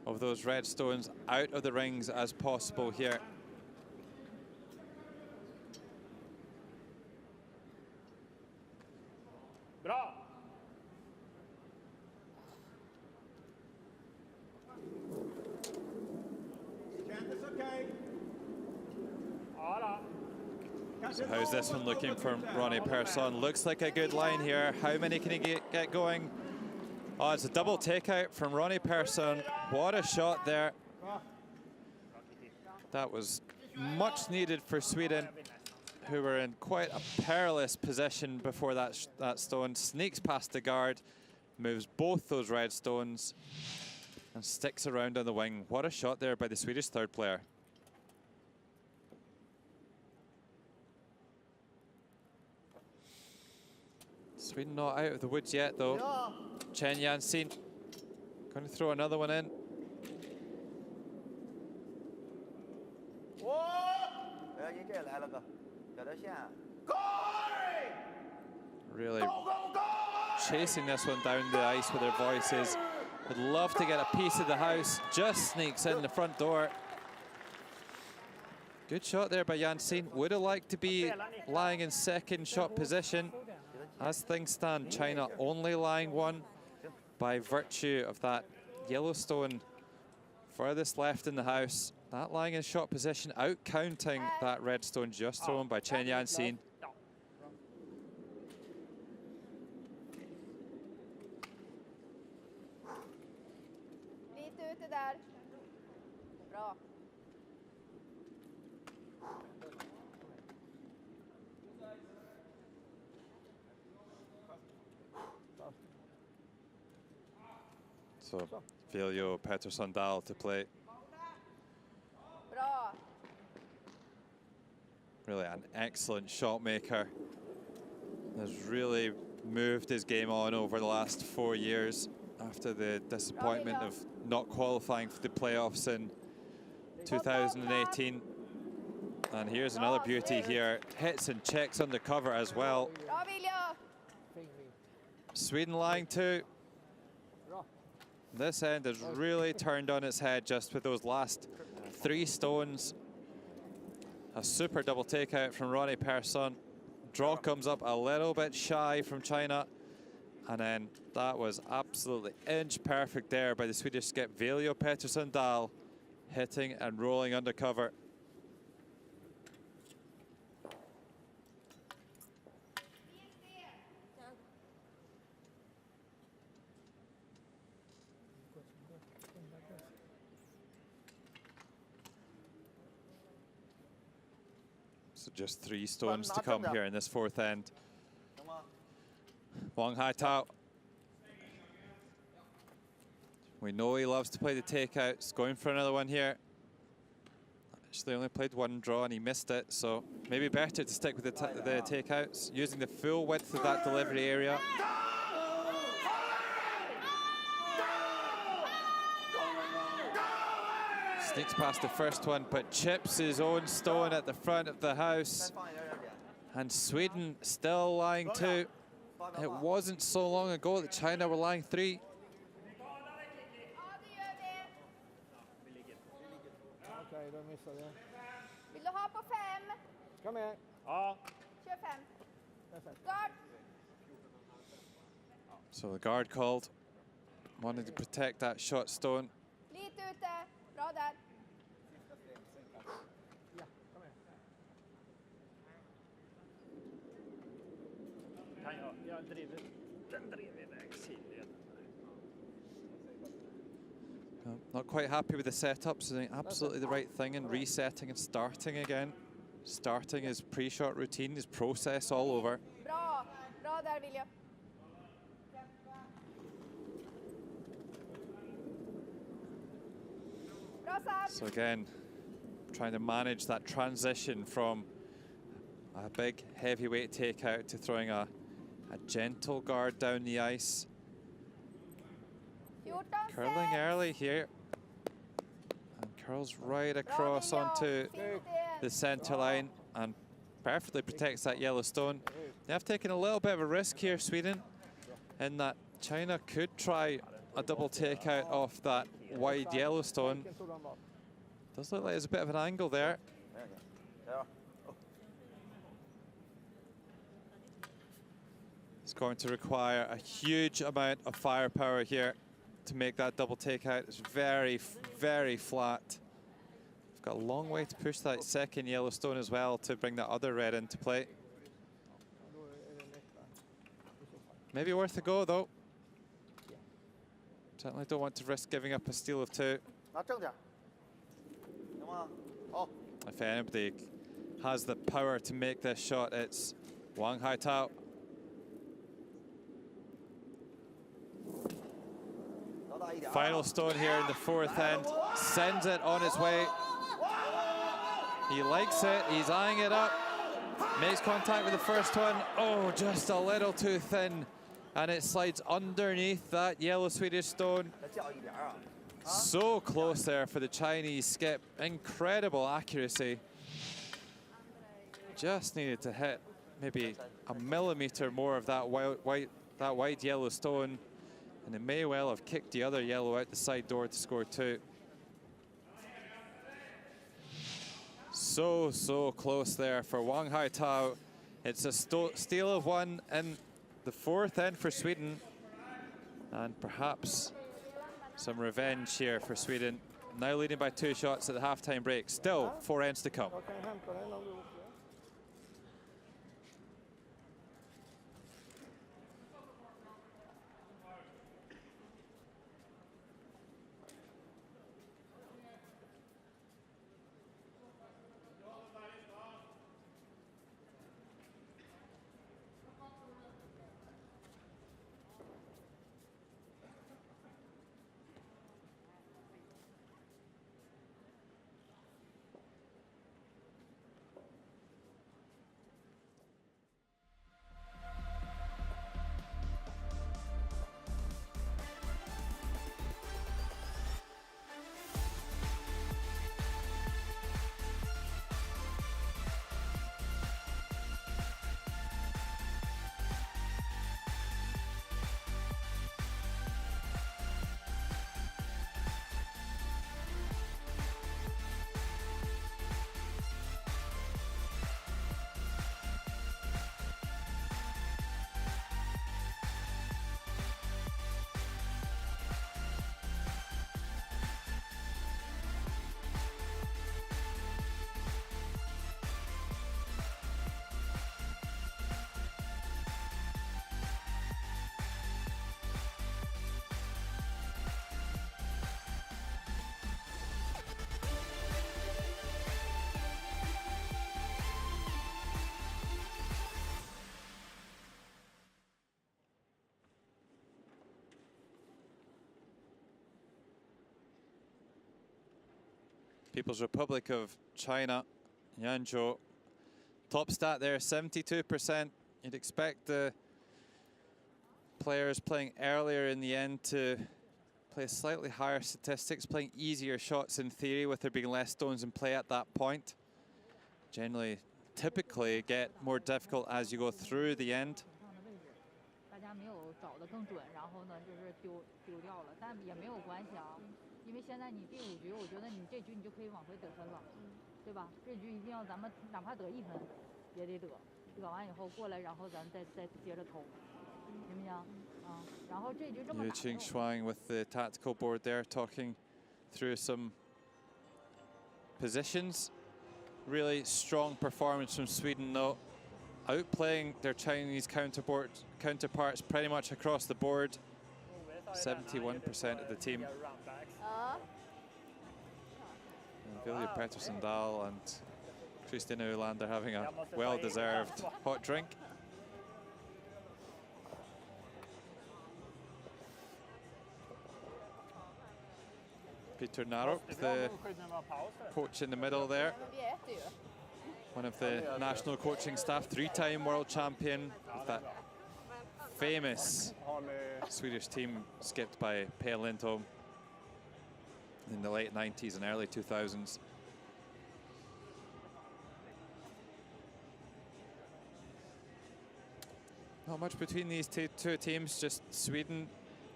of those red stones out of the rings as possible here. Bra! So how's this one looking from Ronnie Persson? Looks like a good line here. How many can he get going? Oh, it's a double takeout from Ronnie Persson. What a shot there. That was much needed for Sweden, who were in quite a perilous position before that stone. Sneaks past the guard, moves both those red stones, and sticks around on the wing. What a shot there by the Swedish third player. Sweden not out of the woods yet, though. Chen Yanxin going to throw another one in. Really chasing this one down the ice with their voices. Would love to get a piece of the house. Just sneaks in the front door. Good shot there by Yanxin. Would have liked to be lying in second shot position. As things stand, China only lying one by virtue of that yellow stone furthest left in the house. That lying in shot position, out counting that red stone just thrown by Chen Yanxin. Lite ute där. Bra. So Viljo Pettersson Dahl to play. Bra. Really an excellent shot maker. Has really moved his game on over the last 4 years after the disappointment of not qualifying for the playoffs in 2018. And here's another beauty here. Hits and checks on the cover as well. Bra Vilja. Sweden lying 2. This end has really turned on its head just with those last 3 stones. A super double takeout from Ronnie Persson. Draw comes up a little bit shy from China. And then that was absolutely inch perfect there by the Swedish skip Viljo Pettersson Dahl, hitting and rolling under cover. So just 3 stones to come here in this 4th end. Wang Haitao. We know he loves to play the takeouts. Going for another one here. Actually only played 1 draw and he missed it, so maybe better to stick with the takeouts, using the full width of that delivery area. Sneaks past the first one, but chips his own stone at the front of the house. And Sweden still lying 2. It wasn't so long ago that China were lying 3. Vill du ha på 5? Kom igen. Ja. Kör 5. Guard. So the guard called, wanted to protect that shot stone. Lite ute. Bra där. Not quite happy with the setup, so doing absolutely the right thing and resetting and starting again. Starting his pre-shot routine, his process all over. Bra. Bra där, William. Bra serve. So again, trying to manage that transition from a big heavyweight takeout to throwing a gentle guard down the ice. 14 Curling set. early here. And curls right across onto the center line and perfectly protects that yellow stone. They have taken a little bit of a risk here, Sweden, in that China could try a double takeout off that wide yellow stone. Does look like there's a bit of an angle there. It's going to require a huge amount of firepower here to make that double takeout. It's very, very flat. We've got a long way to push that second yellow stone as well to bring that other red into play. Maybe worth a go though. Certainly don't want to risk giving up a steal of two. If anybody has the power to make this shot, it's Wang Haitao. Final stone here in the fourth end. Sends it on its way. He likes it. He's eyeing it up. Makes contact with the first one. Oh, just a little too thin. And it slides underneath that yellow Swedish stone. So close there for the Chinese skip. Incredible accuracy. Just needed to hit maybe a millimeter more of that wide yellow stone. And it may well have kicked the other yellow out the side door to score two. So close there for Wang Haitao. It's a steal of one in the fourth end for Sweden. And perhaps some revenge here for Sweden. Now leading by 2 shots at the halftime break. Still 4 ends to come. People's Republic of China, Yanzhou. Top stat there, 72%. You'd expect the players playing earlier in the end to play slightly higher statistics, playing easier shots in theory with there being less stones in play at that point. Generally, typically get more difficult as you go through the end. 大家没有找得更准，然后呢就是丢掉了，但也没有关系啊，因为现在你第5局，我觉得你这局你就可以往回得分了，对吧？这局一定要咱们哪怕得1分也得得，得完以后过来，然后咱再接着投，行不行？啊，然后这局这么 Yu 打 Qing 就 Shuang with the tactical board there, talking through some positions. Really strong performance from Sweden, though, outplaying their Chinese counterparts pretty much across the board. 71% of the team. And Vilja Pettersson Dahl and Christina Olander having a well-deserved hot drink. Peter Narup, the coach in the middle there. Men vi äter ju. One of the national coaching staff, three-time world champion of that famous Swedish team skipped by Pia Lindholm in the late 90s and early 2000s. Not much between these two teams, just Sweden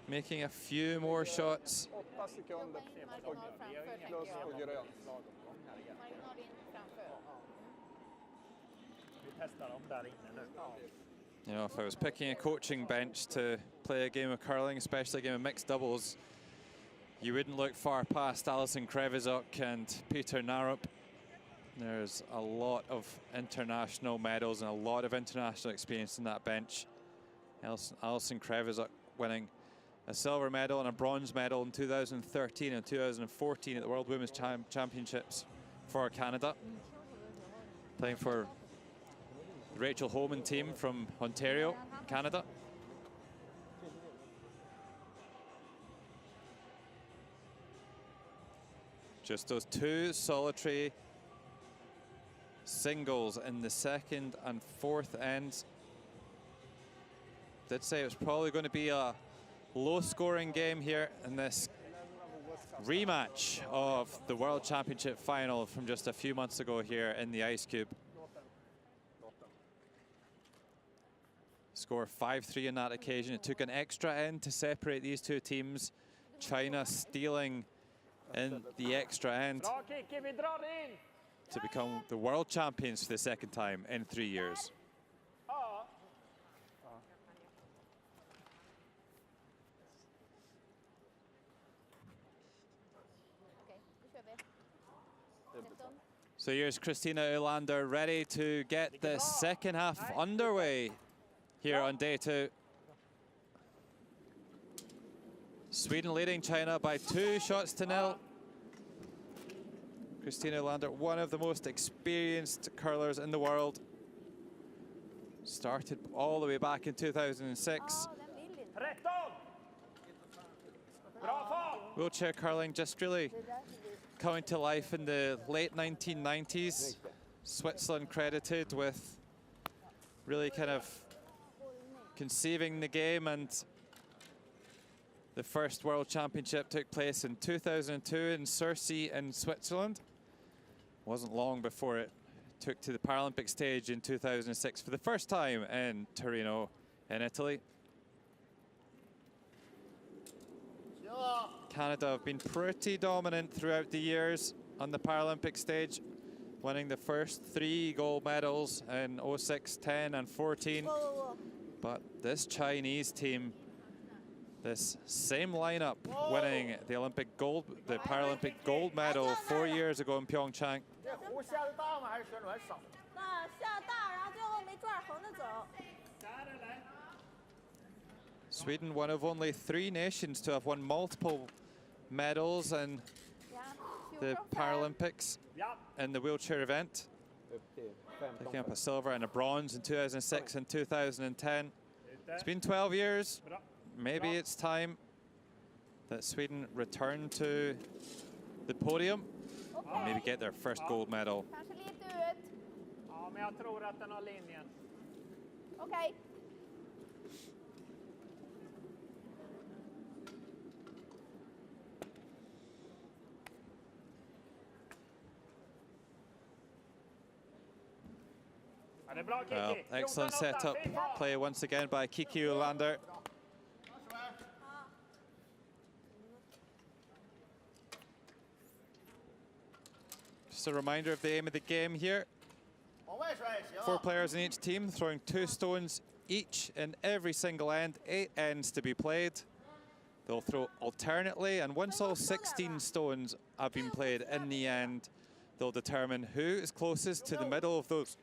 making a few more shots. Åtta sekunder Marginal framför, tänker plus jag. och grönt. Marginal in framför. Vi testar dem där inne nu. You know, if I was picking a coaching bench to play a game of curling, especially a game of mixed doubles, you wouldn't look far past Alison Krevizok and Peter Narup. There's a lot of international medals and a lot of international experience in that bench. Alison Krevizok winning a silver medal and a bronze medal in 2013 and 2014 at the World Women's Championships for Canada, playing for the Rachel Holman team from Ontario, Canada. Just those two solitary singles in the second and fourth ends. Did say it was probably going to be a low-scoring game here in this rematch of the World Championship final from just a few months ago here in the Ice Cube. Score 5-3 on that occasion. It took an extra end to separate these two teams. China stealing in the extra end Bra Kiki, vi drar in! to become the world champions for the second time in 3 years. Ja. Okej, då kör vi. 13. So here's Christina Olander ready to get the second half underway here on day 2. Sweden leading China by 2 shots to 0. Christina Olander, one of the most experienced curlers in the world. Started all the way back in 2006. Ja, den vill inte. 13! Bra fart! Wheelchair curling just really Det är därför vi... coming to life in the late 1990s. Switzerland credited with really kind of conceiving the game, and the first World Championship took place in 2002 in Surrey in Switzerland. Wasn't long before it took to the Paralympic stage in 2006 for the first time in Torino in Italy. Canada have been pretty dominant throughout the years on the Paralympic stage, winning the first 3 gold medals in 06, 10 and 14. But this Chinese team, this same lineup, winning the Paralympic gold medal 4 years ago in Pyeongchang. 这弧下的大吗？还是旋转少？那下大，然后最后没转，横着走。 Sweden, one of only 3 nations to have won multiple medals in Ja, the 14-5. Paralympics Ja. in the wheelchair event, picking up a silver and a bronze in 2006 and 2010. It's been 12 years. Bra. Maybe it's time that Sweden return to the podium and maybe get their first gold medal. Kanske lite ut. Ja, men jag tror att den har linjen. Okej. Ja, det är bra Kiki. Well, excellent 14-8, setup fin fart. play once again by Kiki Olander. Just a reminder of the aim of the game here. 往外甩也行。 4 players in each team throwing 2 stones each in every single end, 8 ends to be played. They'll throw alternately, and once all 16 stones have been played in the end, they'll determine who is closest to the middle of those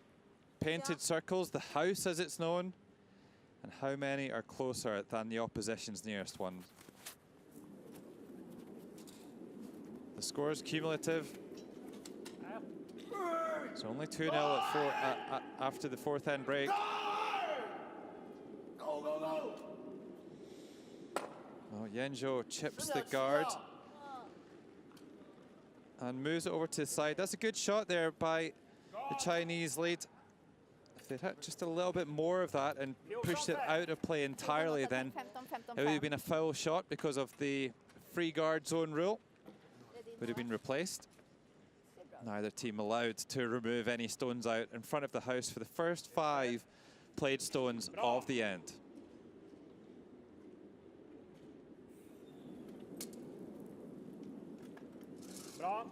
painted circles, the house as it's known, and how many are closer than the opposition's nearest one. The score is cumulative. It's only 2-0 after the 4th end break. Go, go, go! Oh, Yanzhou chips the guard and moves it over to the side. That's a good shot there by the Chinese lead. If they'd had just a little bit more of that and pushed it out of play entirely, then it would have been a foul shot because of the free guard zone rule. Would have been replaced. Neither team allowed to remove any stones out in front of the house for the first 5 played stones of the end. Bra.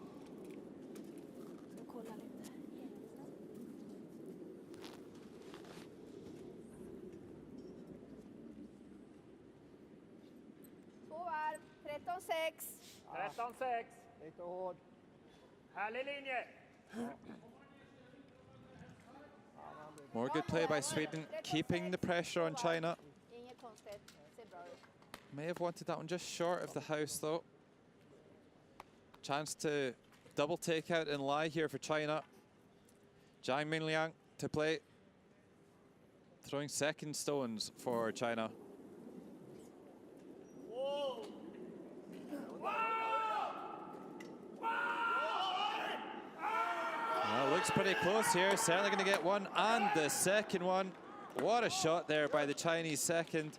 Två varv, 13-6. 13-6. Lite hård. Härlig linje. More good play by Sweden, keeping the pressure on China. Inget konstigt, ser bra ut. May have wanted that one just short of the house though. Chance to double take out and lie here for China. Zhang Minliang to play. Throwing second stones for China. Well, looks pretty close here. Certainly going to get one and the second one. What a shot there by the Chinese second.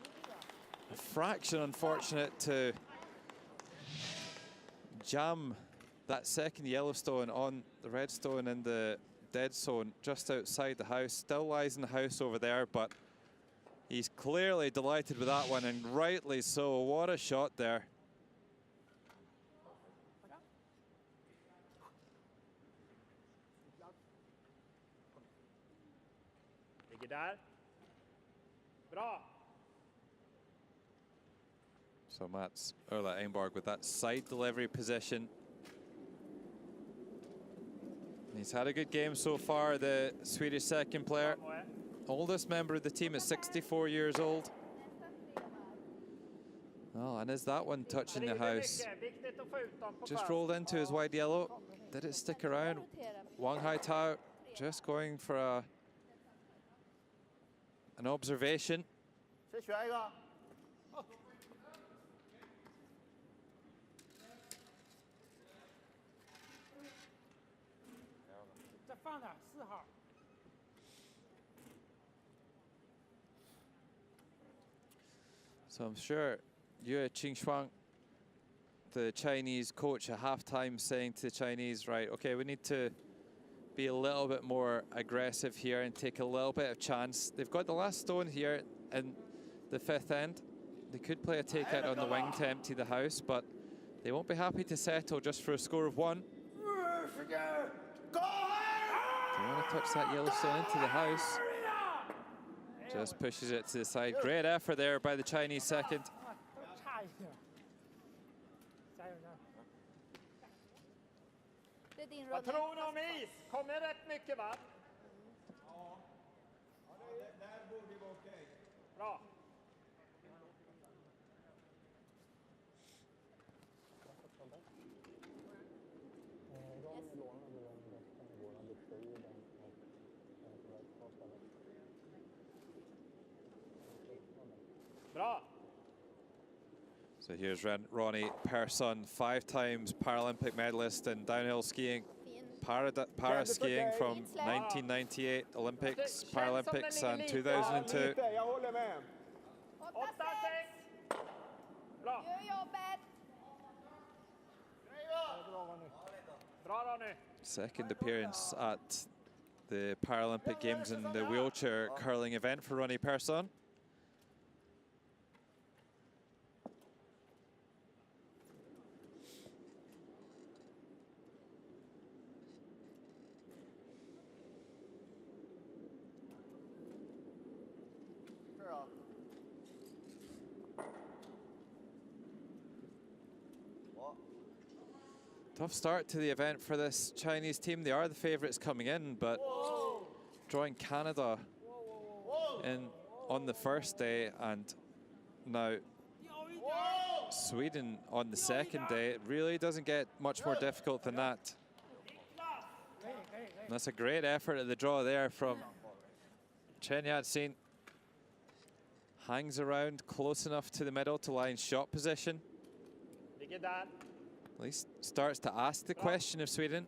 A fraction unfortunate to jam that second yellow stone on the red stone in the dead zone just outside the house. Still lies in the house over there, but he's clearly delighted with that one, and rightly so. What a shot there. Ligger där. Bra. So Mats Ola Einborg with that side delivery position. He's had a good game so far, the Swedish second player. Oldest member of the team at 64 years old. Oh, and is that one touching the house? Just rolled into his wide yellow. Did it stick around? Wang Haitao just going for an observation. 谁选一个？再放点4号。 So I'm sure Yue Qingxuang, the Chinese coach at halftime, saying to the Chinese, right, okay, we need to be a little bit more aggressive here and take a little bit of chance. They've got the last stone here in the 5th end. They could play a takeout on the wing to empty the house, but they won't be happy to settle just for a score of 1. They want to touch that yellow stone into the house. Just pushes it to the side. Great effort there by the Chinese second. Det är din Vad Ronny. tror ni om is? Kommer rätt mycket va? Bra. Bra. So here's Ronnie Persson, 5 times Paralympic medalist in downhill skiing, para skiing from 1998 Olympics, Paralympics and 2002. Jag håller med. 8-6. Bra. Gör jobbet. Bra Ronny. Second appearance at the Paralympic Games in the wheelchair curling event for Ronnie Persson. Tough start to the event for this Chinese team. They are the favourites coming in, but drawing Canada in on the first day and now Sweden on the second day, it really doesn't get much more difficult than that. And that's a great effort at the draw there from Chen Yat-sen. Hangs around close enough to the middle to lie in shot position. At least starts to ask the question of Sweden.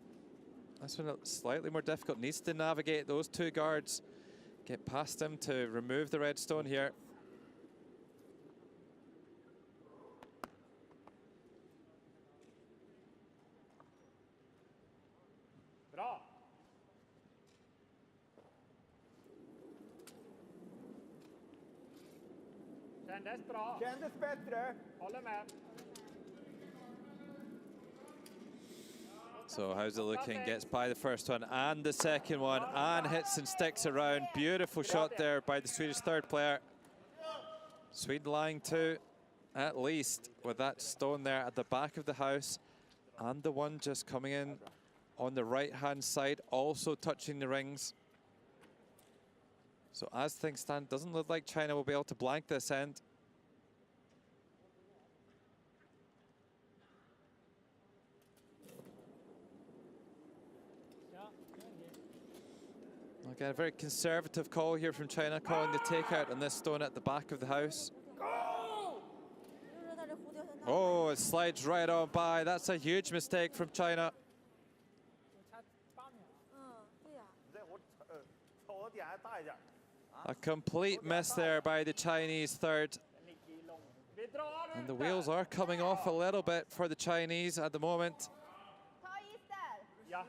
This one slightly more difficult. Needs to navigate those two guards. Get past him to remove the red stone here. Bra. Kändes bra. Kändes bättre. Håller med. So how's it looking? Gets by the first one and the second one and hits and sticks around. Beautiful shot there by the Swedish third player. Sweden lying two at least with that stone there at the back of the house, and the one just coming in on the right hand side also touching the rings. So as things stand, doesn't look like China will be able to blank this end. Again, a very conservative call here from China, calling the takeout on this stone at the back of the house. Oh, it slides right on by. That's a huge mistake from China. A complete miss there by the Chinese third. And the wheels are coming off a little bit for the Chinese at the moment. Ja.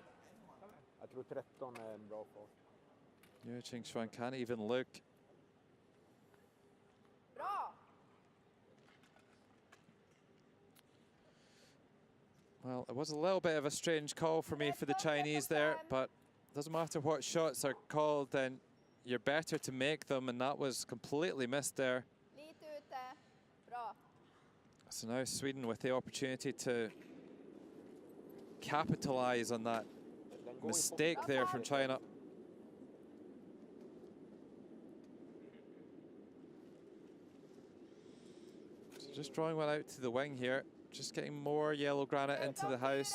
Jag tror 13 är en bra fart. Yu Qingxuan can't even look. Well, it was a little bit of a strange call for me for the Chinese there, but doesn't matter what shots are called, then you're better to make them, and that was completely missed there. So now Sweden with the opportunity to capitalize on that mistake there from China. So just drawing one out to the wing here, just getting more yellow granite into the house.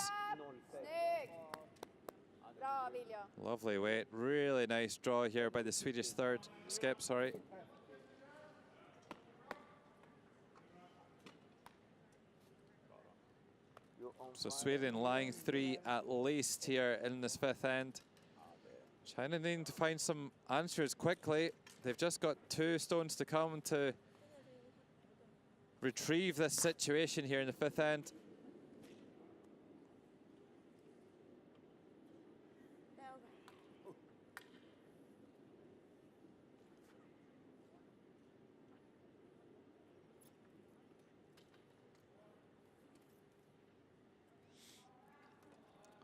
Lovely weight, really nice draw here by the Swedish third skip, sorry. So Sweden lying three at least here in this fifth end. China needing to find some answers quickly. They've just got two stones to come to retrieve this situation here in the fifth end.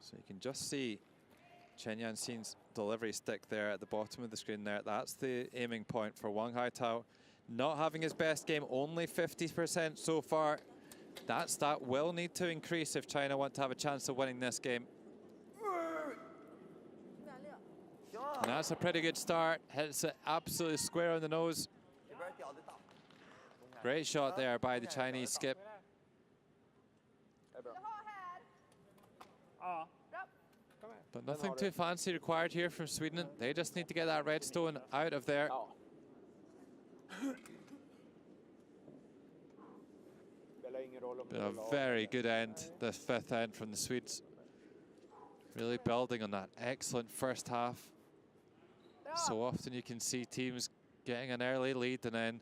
So you can just see Chen Yanxin's delivery stick there at the bottom of the screen there. That's the aiming point for Wang Haitao. Not having his best game, only 50% so far. That stat will need to increase if China want to have a chance of winning this game. And that's a pretty good start. Hits it absolutely square on the nose. Great shot there by the Chinese skip. But nothing too fancy required here from Sweden. They just need to get that red stone out of there. But a very good end, the fifth end from the Swedes. Really building on that excellent first half. So often you can see teams getting an early lead and then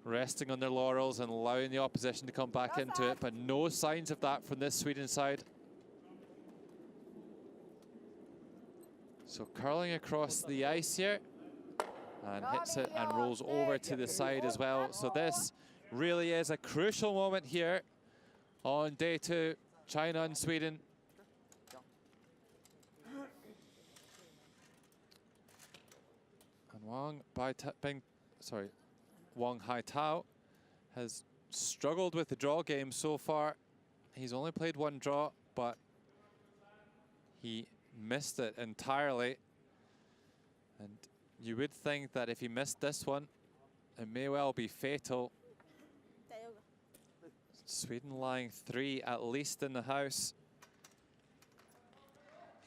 resting on their laurels and allowing the opposition to come back into it, but no signs of that from this Sweden side. So curling across the ice here and hits it and rolls over to the side as well. So this really is a crucial moment here on day two, China and Sweden. And Wang Haitao has struggled with the draw game so far. He's only played one draw, but he missed it entirely. And you would think that if he missed this one, it may well be fatal. Sweden lying 3 at least in the house.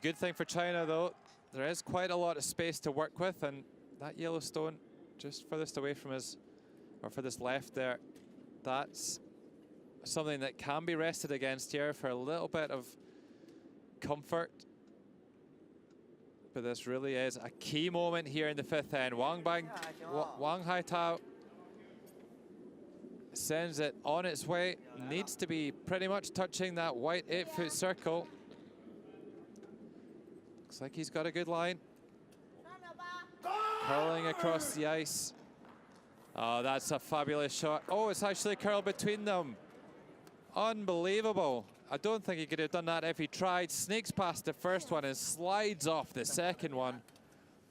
Good thing for China, though, there is quite a lot of space to work with, and that yellow stone just furthest away from his, or for this left there, that's something that can be rested against here for a little bit of comfort. But this really is a key moment here in the 5th end. Wang Haitao sends it on its way. Needs to be pretty much touching that white 8-foot circle. Looks like he's got a good line. Curling across the ice. Oh, that's a fabulous shot. Oh, it's actually curled between them. Unbelievable. I don't think he could have done that if he tried. Sneaks past the first one and slides off the second one.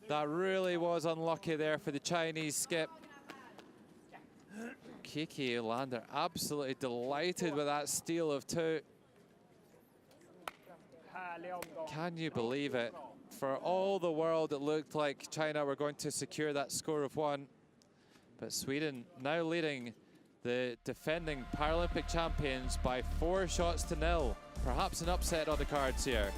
That really was unlucky there for the Chinese skip. Kiki Olander absolutely delighted with that steal of 2. Can you believe it? For all the world, it looked like China were going to secure that score of 1. But Sweden now leading the defending Paralympic champions by 4 shots to 0. Perhaps an upset on the cards here.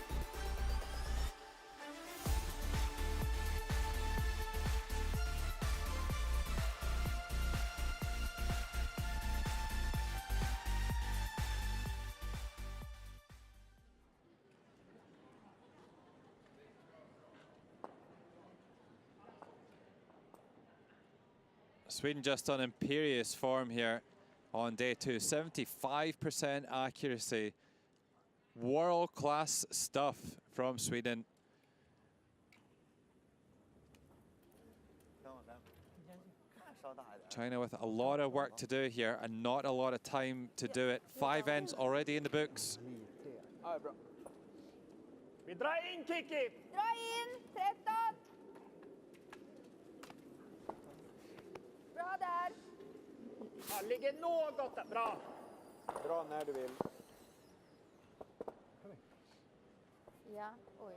Sweden just on imperious form here on day 2. 75% accuracy. World-class stuff from Sweden. China with a lot of work to do here and not a lot of time to do it. 5 ends already in the books. Vi drar in, Kiki! Dra in, 13! Bra där! Ja, ligger något där. Bra! Dra när du vill. Ja, oj.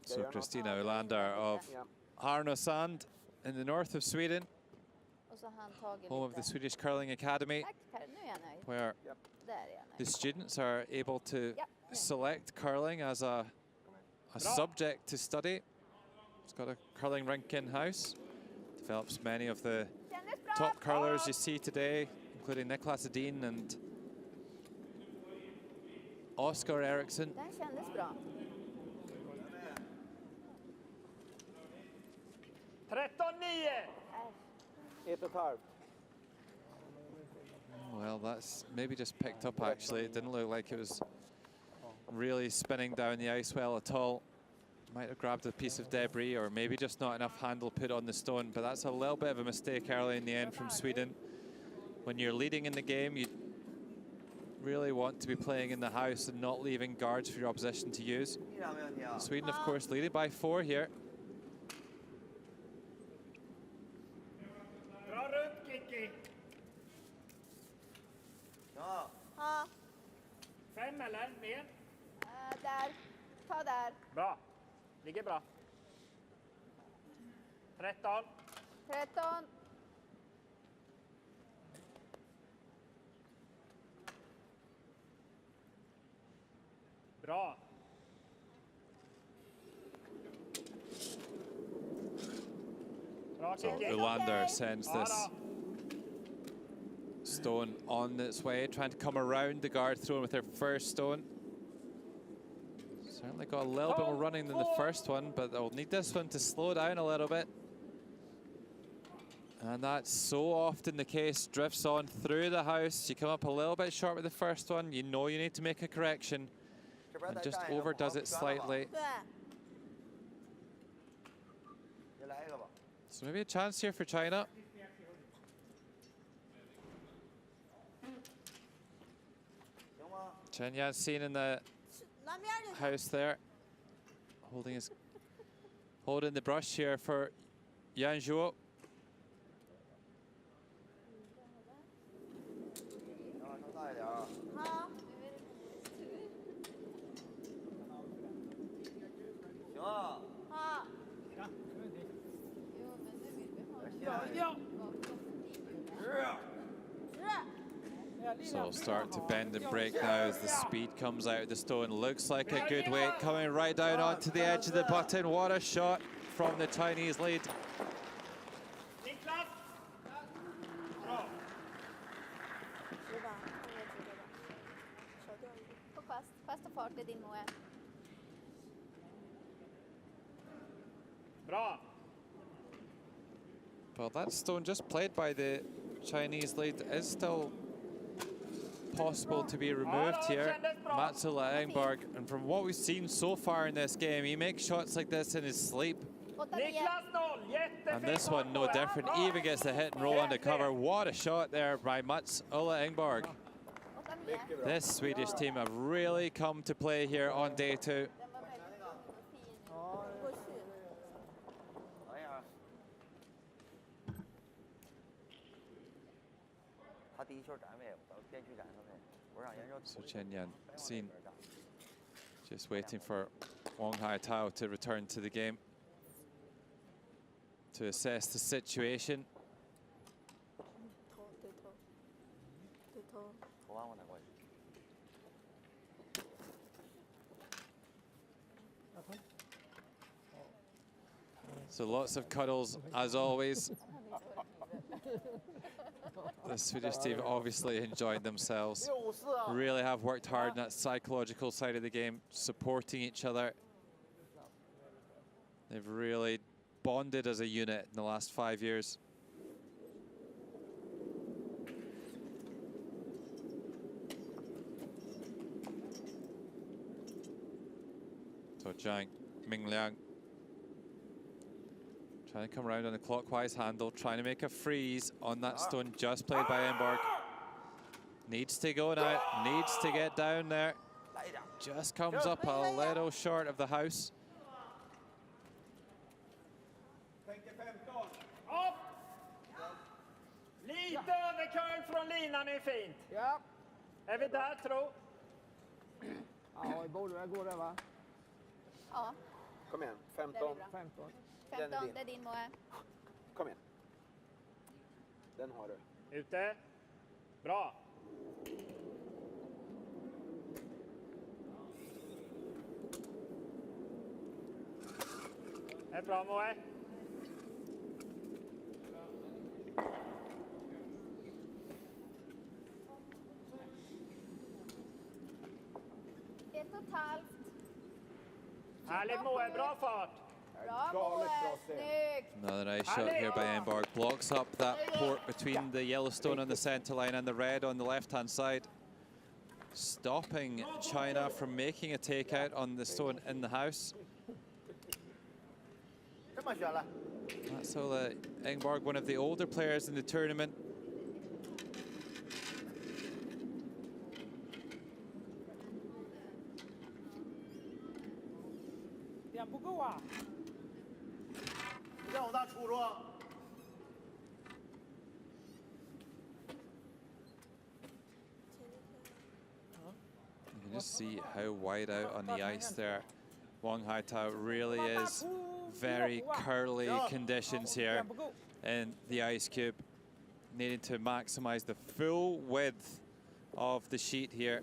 So Kristina Olander of Härnösand in the north of Sweden, Och så har han tagit home of the lite. Swedish Curling Academy, Tack Per, nu är jag nöjd. where Där är jag the nöjd. students are able to Ja, nu. select curling as a subject to study. It's got a curling rink in-house. Develops many of the Kändes bra! top curlers you see today, including Niklas Edin and Oscar Eriksson. Den kändes bra. 13-9! 1,5. Well, that's maybe just picked up actually. It didn't look like it was really spinning down the ice well at all. Might have grabbed a piece of debris or maybe just not enough handle put on the stone, but that's a little bit of a mistake early in the end from Sweden. When you're leading in the game, you really want to be playing in the house and not leaving guards for your opposition to use. Sweden, of course, leading by 4 here. Dra runt, Kiki! Ja. Ja, 5 eller mer? där. Ta där. Bra. Ligger bra. 13. 13. Bra. Bra, So Kiki. Olander sends Ja, this då. stone on its way, trying to come around the guard thrown with their first stone. Certainly got a little bit more running than the first one, but they'll need this one to slow down a little bit. And that's so often the case, drifts on through the house. You come up a little bit short with the first one, you know you need to make a correction, and just overdoes it slightly. 对。 So maybe a chance here for China. Chen Yan seen in the 南边就 house there, holding the brush here for Yan Zhuo. 快点啊！好。行啊。好。So start to bend and break now as the speed comes out of the stone. Looks like a good weight coming right down onto the edge of the button. What a shot from the Chinese lead. Fast och fart är din Moe. Bra. Well, that stone just played by the Chinese lead is still possible to be removed here. Mats Ola Engberg, and from what we've seen so far in this game, he makes shots like this in his sleep. And this one no different, even gets the hit and roll undercover. What a shot there by Mats Ola Engberg. This Swedish team have really come to play here on day 2. So Chen Yan seen just waiting for Wang Haitao to return to the game to assess the situation. So lots of cuddles as always. The Swedish team obviously enjoyed themselves. Really have worked hard on that psychological side of the game, supporting each other. They've really bonded as a unit in the last 5 years. So Zhang Mingliang trying to come around on a clockwise handle, trying to make a freeze on that stone just played by Engberg. Needs to go now, needs to get down there. Just comes up a little short of the house. Upp! Lite överkurv från linan är fint. Ja. Är vi där, tro? Ja, borde väl gå där, va? Ja, Kom igen, det är 15. bra. 15. 15, det är din Moe. Kom igen. Den har du. Ute. Bra. Det är bra, Moe. Ett och ett halvt. Härligt, Moe. Bra fart. Bra Moe, snyggt. Another nice shot here by Engberg. Blocks up that port between the Yellowstone on the center line and the red on the left-hand side. Stopping China from making a takeout on the stone in the house. That's Ola Engberg, one of the older players in the tournament. You can just see how wide out on the ice there. Wang Haitao really is very curly conditions here in the ice cube. Needing to maximize the full width of the sheet here.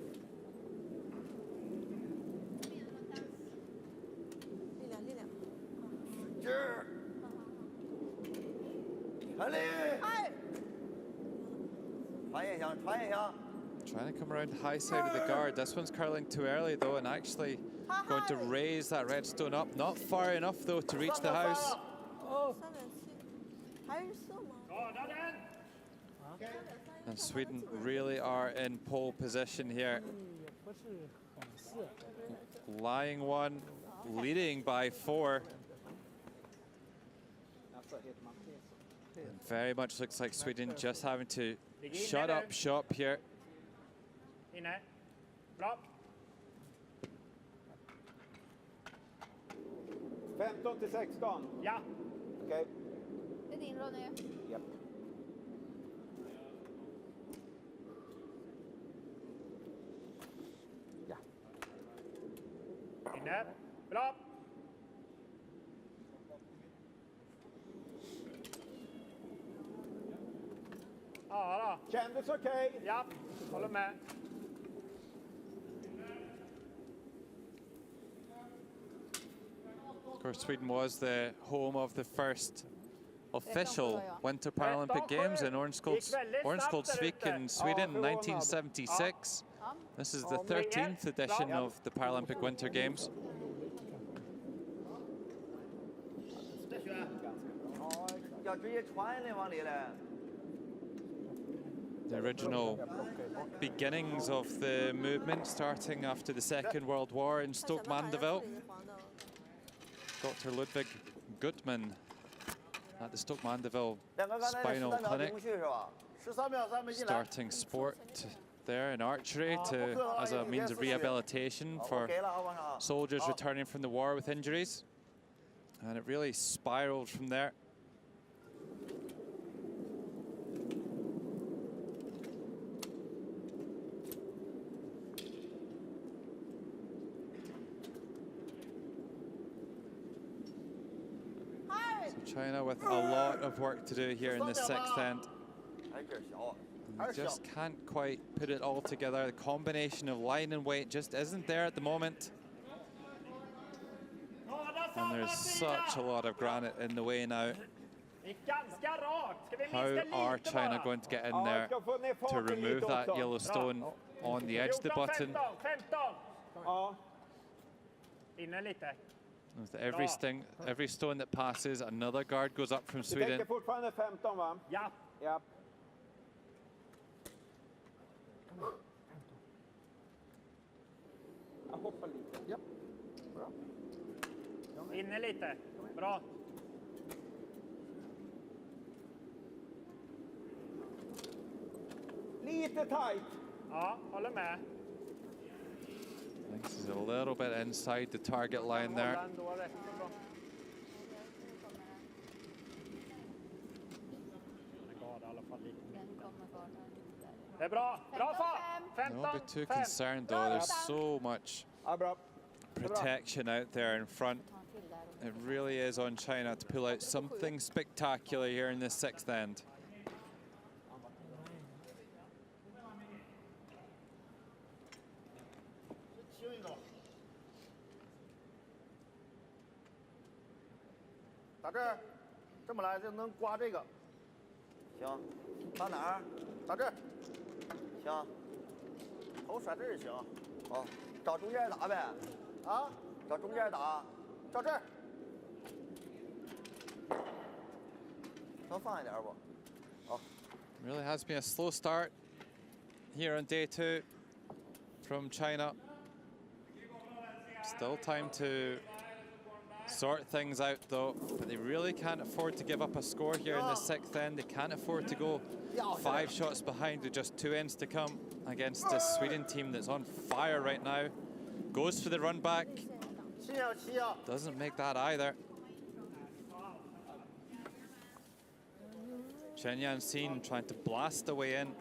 Trying to come around the high side of the guard. This one's curling too early though, and actually going to raise that red stone up. Not far enough though to reach the house. And Sweden really are in pole position here. Lying one, leading by 4. And very much looks like Sweden just having to shut up shop here. Inne. Bra. 15 till 16. Ja. Okej. Det är din Ronny. Japp. Ja, bra. Ja då. Kändes okej. Ja, håller med. Of course, Sweden was the home of the first official Winter Paralympic Games in Örnsköldsvik in Sweden in 1976. This is the 13th edition of the Paralympic Winter Games. The original beginnings of the movement starting after the Second World War in Stoke Mandeville. Dr. Ludwig Gutmann at the Stoke Mandeville Spinal Clinic, starting sport there in archery as a means of rehabilitation for soldiers returning from the war with injuries. And it really spiraled from there. China with a lot of work to do here in the sixth end. They just can't quite put it all together. The combination of line and weight just isn't there at the moment. And there's such a lot of granite in the way now. How are China going to get in there to remove that yellow stone on the edge of the button? With every stone that passes, another guard goes up from Sweden. Ja. Jag hoppar lite. Ja. Bra. Inne lite. Bra. Lite tight. Ja, håller med. This is a little bit inside the target line there. Det är bra. Bra fart. Don't be too concerned though. There's so much protection out there in front. It really is on China to pull out something spectacular here in this sixth end. Really has been a slow start here on day 2 from China. Still time to sort things out though, but they really can't afford to give up a score here in the sixth end. They can't afford to go 5 shots behind with just 2 ends to come against this Sweden team that's on fire right now. Goes for the run back. Doesn't make that either. Chen Yanxin trying to blast the way in.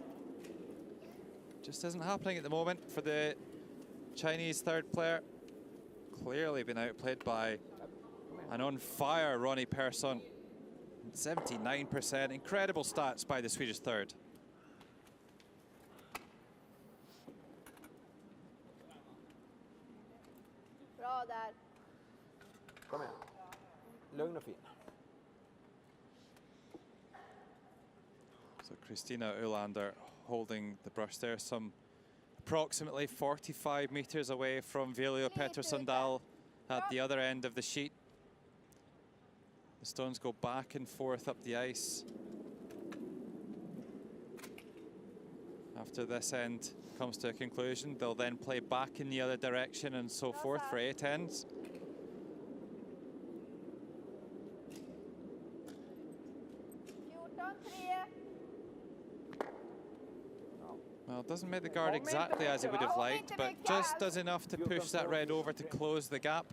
Just isn't happening at the moment for the Chinese third player. Clearly been outplayed by an on fire Ronnie Persson. 79%, incredible stats by the Swedish third. Bra där. Kom igen. Lugn och fin. So Christina Ulander holding the brush there, some approximately 45 meters away from Velio Pettersson at the other end of the sheet. The stones go back and forth up the ice. After this end comes to a conclusion, they'll then play back in the other direction and so forth for 8 ends. Well, it doesn't make the guard exactly as he would have liked, but just does enough to push that red over to close the gap.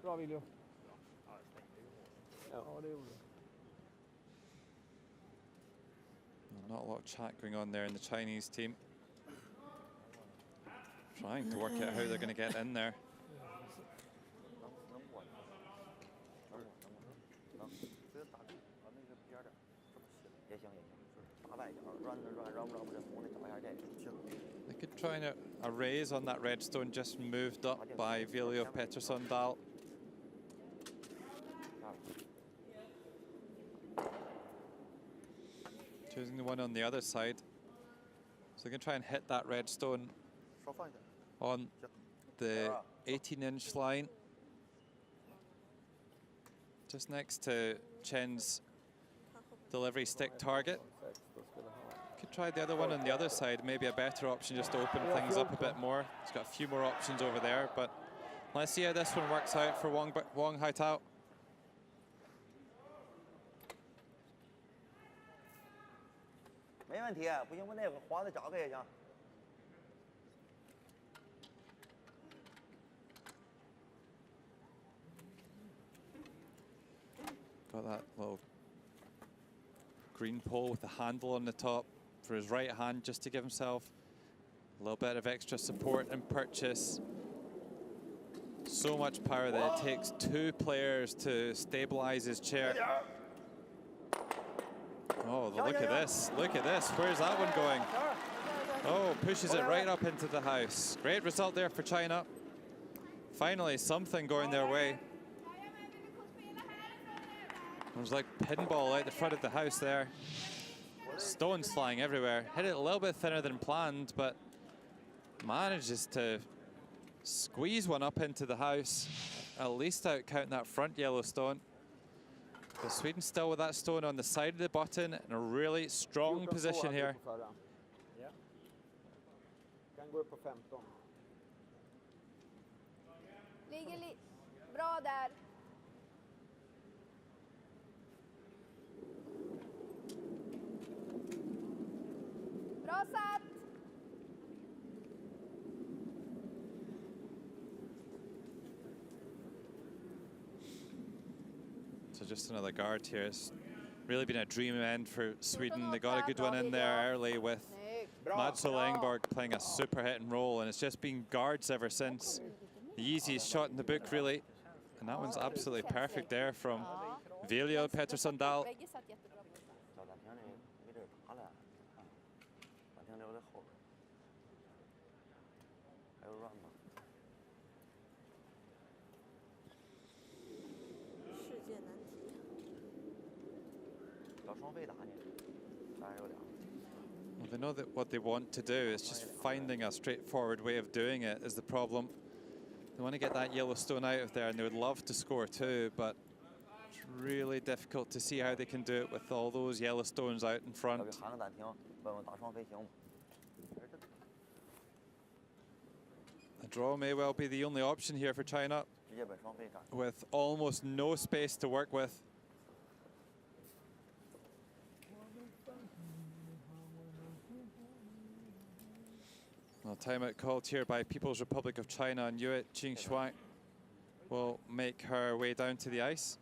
Bra Viljo. Ja, det gjorde Not a lot of chat going on there in the Chinese team. Trying to work out how they're going to get in there. 能过去，能，直接打住，把那个边儿点这么斜也行也行，就是打外角，绕不这红的找一下这个行。 They could try and a raise on that red stone just moved up by Viljo Pettersson-Dahl. Choosing the one on the other side. So they can try and hit that red stone 稍放一点， on the 18-inch line. Just next to Chen's delivery stick target. Could try the other one on the other side, maybe a better option just to open things up a bit more. He's got a few more options over there, but let's see how this one works out for Wang Haitao. 没问题，不行我那个黄的找个也行。 Got that little green pole with the handle on the top for his right hand, just to give himself a little bit of extra support and purchase. So much power that it takes 2 players to stabilize his chair. Oh, look at this, look at this. Where's that one going? Oh, pushes it right up into the house. Great result there for China. Finally, something going their way. It was like pinball out the front of the house there. Stones flying everywhere. Hit it a little bit thinner than planned, but manages to squeeze one up into the house. At least out counting that front yellow stone. But Sweden still with that stone on the side of the button in a really strong position here. Ja. Kan gå upp på 15. Ligger bra där. Bra satt. So just another guard here. It's really been a dream end for Sweden. They got a good one in there early with Madsol Engborg playing a super hit and roll, and it's just been guards ever since. The easiest shot in the book, really. And that one's absolutely perfect there from Viljo Pettersson-Dahl. Bägge satt jättebra på. 小暂停这没地儿爬了，暂停留在后边。还有 run 吗？世界难题。找双飞打你，当然有点。 Well, they know that what they want to do is just finding a straightforward way of doing it is the problem. They want to get that yellow stone out of there, and they would love to score too, but it's really difficult to see how they can do it with all those yellow stones out in front. 喊个暂停，问问打双飞行吗？ A draw may well be the only option here for China, 直接奔双飞干。 with almost no space to work with. Well, timeout called here by People's Republic of China, and Yue Jingshuai will make her way down to the ice.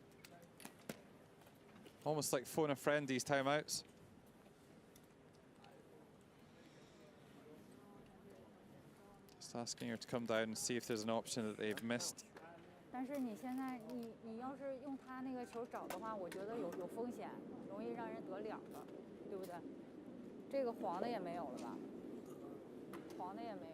Almost like phone a friend, these timeouts. Just asking her to come down and see if there's an option that they've missed. 但是你现在你要是用他那个球找的话，我觉得有风险，容易让人得2个，对不对？这个黄的也没有了吧？黄的也没有。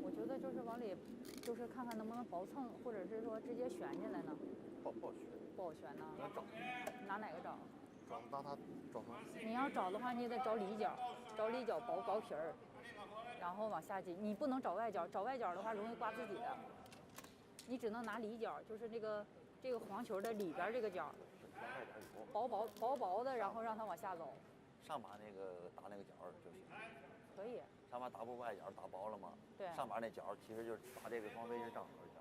我觉得就是往里，就是看看能不能薄蹭，或者是说直接旋进来呢？不好学，不好旋呢。拿哪个找？拿它找双。你要找的话，你得找里角，找里角薄皮儿，然后往下挤。你不能找外角，找外角的话容易刮自己的。你只能拿里角，就是这个黄球的里边这个角，薄的，然后让它往下走。上把那个打那个角就行。可以。上把打不外角打薄了吗？对。上把那角其实就是打这个双飞是正好的角。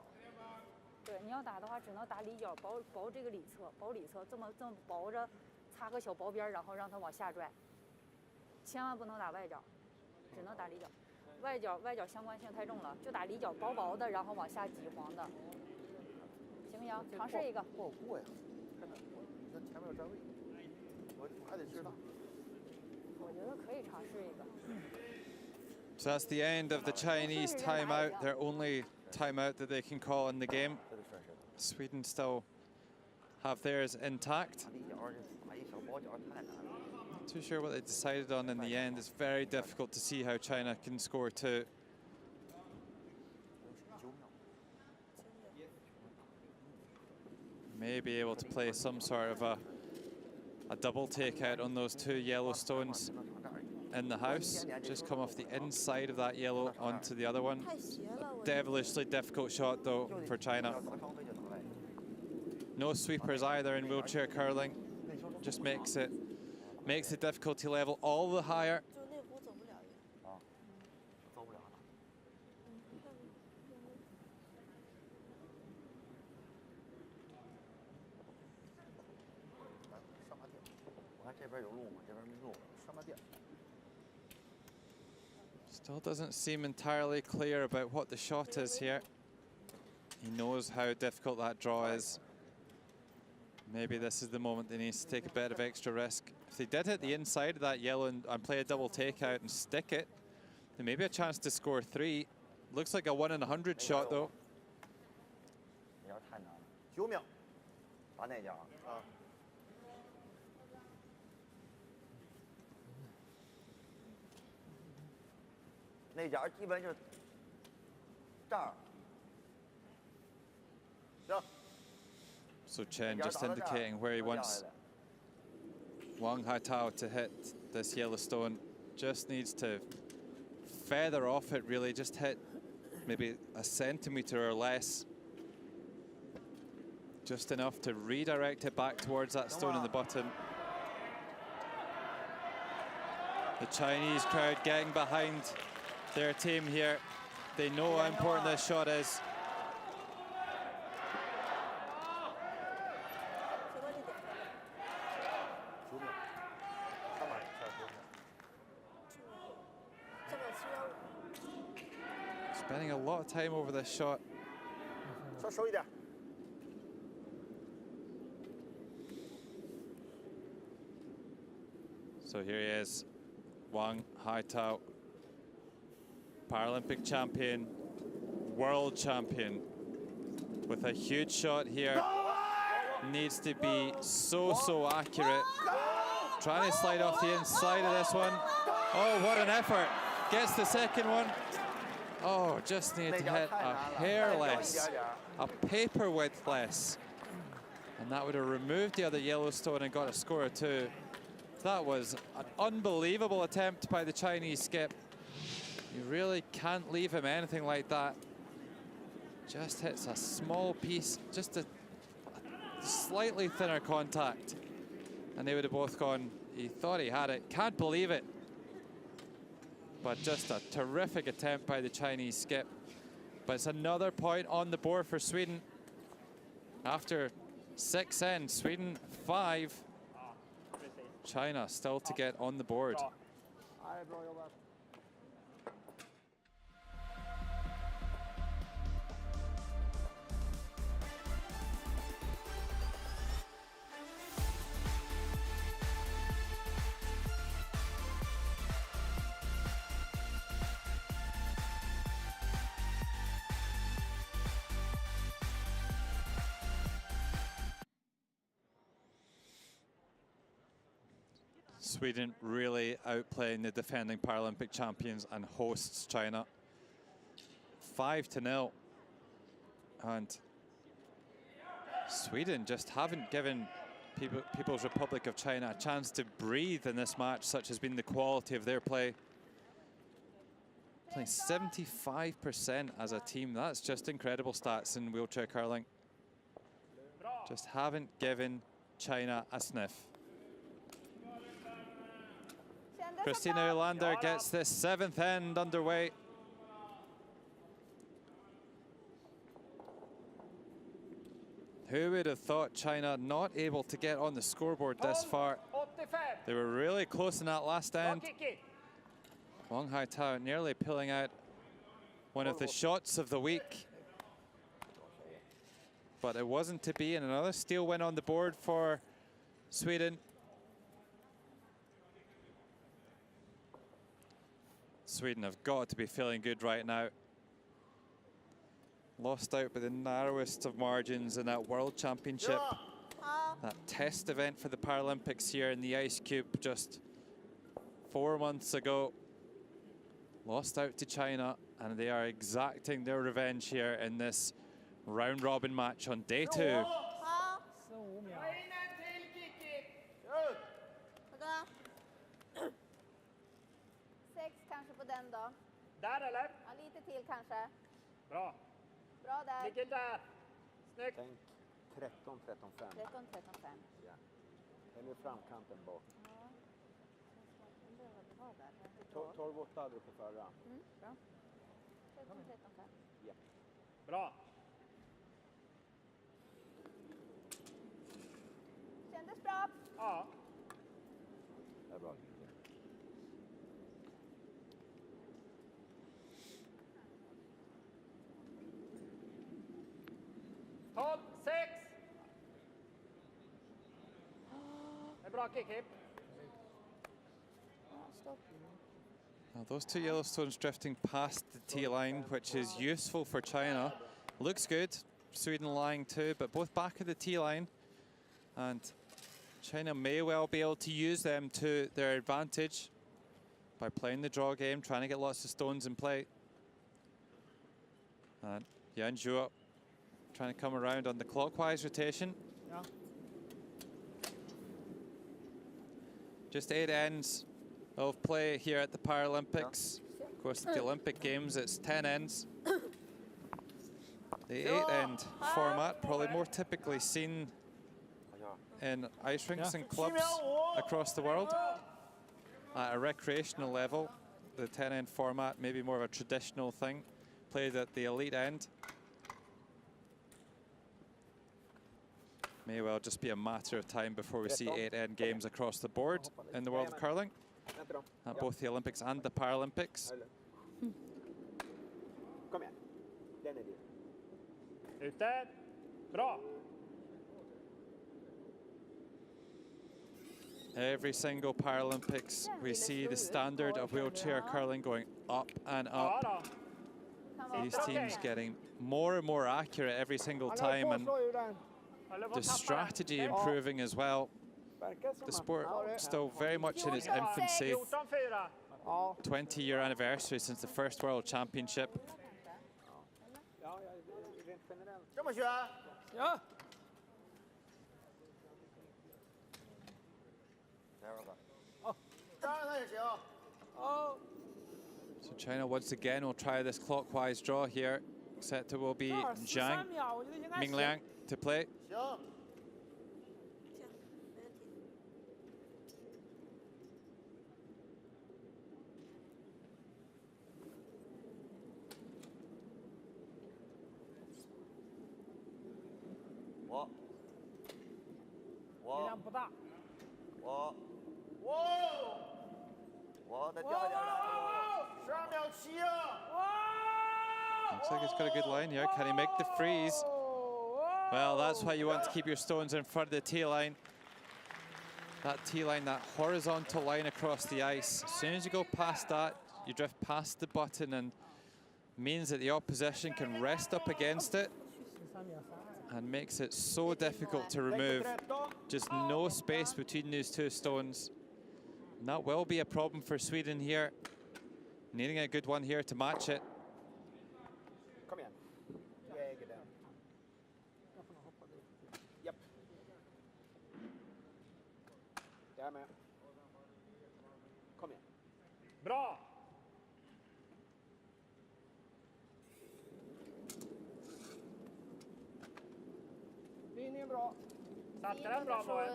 对，你要打的话，只能打里角，薄这个里侧，这么薄着，擦个小薄边，然后让它往下拽。千万不能打外角，只能打里角。外角相关性太重了，就打里角薄的，然后往下挤黄的，行不行？尝试一个。不好过呀，真的，那前面有站位，我还得知道。我觉得可以尝试一个。So that's the end of the Chinese timeout, their only timeout that they can call in the game. Sweden still have theirs intact. Not too sure what they decided on in the end. It's very difficult to see how China can score two. May be able to play some sort of a double takeout on those two yellow stones in the house. Just come off the inside of that yellow onto the other one. A devilishly difficult shot though for China. No sweepers either in wheelchair curling. Just makes the difficulty level all the higher. 就那壶走不了也。走不了了。上马点，我看这边有路吗？这边没路，上马点。 Still doesn't seem entirely clear about what the shot is here. He knows how difficult that draw is. Maybe this is the moment they need to take a bit of extra risk. If they did hit the inside of that yellow and play a double takeout and stick it, then maybe a chance to score three. Looks like a 1 in 100 shot though. 那家太难了，9秒，打哪家啊？那家基本就这儿。行。 So Chen just indicating where he wants Wang Haitao to hit this yellow stone. Just needs to feather off it really, just hit maybe a centimetre or less. Just enough to redirect it back towards that stone in the bottom. The Chinese crowd getting behind their team here. They know how important this shot is. Spending a lot of time over this shot. So here he is, Wang Haitao, Paralympic champion, world champion, with a huge shot here. Needs to be so accurate. Trying to slide off the inside of this one. Oh, what an effort. Gets the second one. Oh, just needed to hit a hair less, a paper width less. And that would have removed the other yellow stone and got a score of two. That was an unbelievable attempt by the Chinese skip. You really can't leave him anything like that. Just hits a small piece, just a slightly thinner contact. And they would have both gone, he thought he had it. Can't believe it. But just a terrific attempt by the Chinese skip. But it's another point on the board for Sweden. After 6 ends, Sweden 5. China still to get on the board. Sweden really outplaying the defending Paralympic champions and hosts China. 5-0. And Sweden just haven't given People's Republic of China a chance to breathe in this match, such has been the quality of their play. Playing 75% as a team, that's just incredible stats in wheelchair curling. Just haven't given China a sniff. Christina Olander gets this 7th end underway. Who would have thought China not able to get on the scoreboard this far? They were really close in that last end. Wang Haitao nearly pulling out one of the shots of the week. But it wasn't to be, and another steal win on the board for Sweden. Sweden have got to be feeling good right now. Lost out by the narrowest of margins in that World Championship. That test event for the Paralympics here in the Ice Cube just 4 months ago. Lost out to China, and they are exacting their revenge here in this round robin match on day 2. 15秒。6 kanske på den då. Där eller? Ja, lite till kanske. Bra. Bra där. Ligger där. Snyggt. Tänk 13, 13, 5. 13, 13, 5. Ja. Eller framkanten bak. Ja. Den behöver vara där. Den är bra. 12, 8 hade du på förra. Bra. 13, 13, 5. Ja. Bra. Kändes bra. Ja. Det är bra. 12, 6. Det är bra kick, Hip. Stopp. Now those two Yellowstones drifting past the T-line, which is useful for China. Looks good. Sweden lying too, but both back of the T-line. And China may well be able to use them to their advantage by playing the draw game, trying to get lots of stones in play. And Yan Zhuo trying to come around on the clockwise rotation. Ja. Just 8 ends of play here at the Paralympics. Of course, at the Olympic Games, it's 10 ends. The 8-end format, probably more typically seen in ice rinks and clubs across the world. At a recreational level, the 10-end format may be more of a traditional thing, played at the elite end. May well just be a matter of time before we see 8-end games across the board in the world of curling, at both the Olympics and the Paralympics. Kom igen. Den är din. Ute. Bra. Every single Paralympics, we see the standard of wheelchair curling going up and Ja up. då. These teams getting more and more accurate every single time, and the strategy improving as well. The sport still very much in its infancy. 14-4. 20-year anniversary since the first World Championship. Ja, rent generellt. 这么学？Ja. So China once again will try this clockwise draw here, except it will be Zhang Mingliang to play. 行。力量不大。我再掉一点了，12秒7啊！ Looks like he's got a good line here. Can he make the freeze? Well, that's why you want to keep your stones in front of the T-line. That T-line, that horizontal line across the ice. As soon as you go past that, you drift past the button, and means that the opposition can rest up against it and makes it so difficult to remove. Just no space between these two stones. And that will be a problem for Sweden here. Needing a good one here to match it. Kom igen. Jag äger den. Japp. Jag är med. Kom igen. Bra. Linjen bra. Satte den bra, Moen?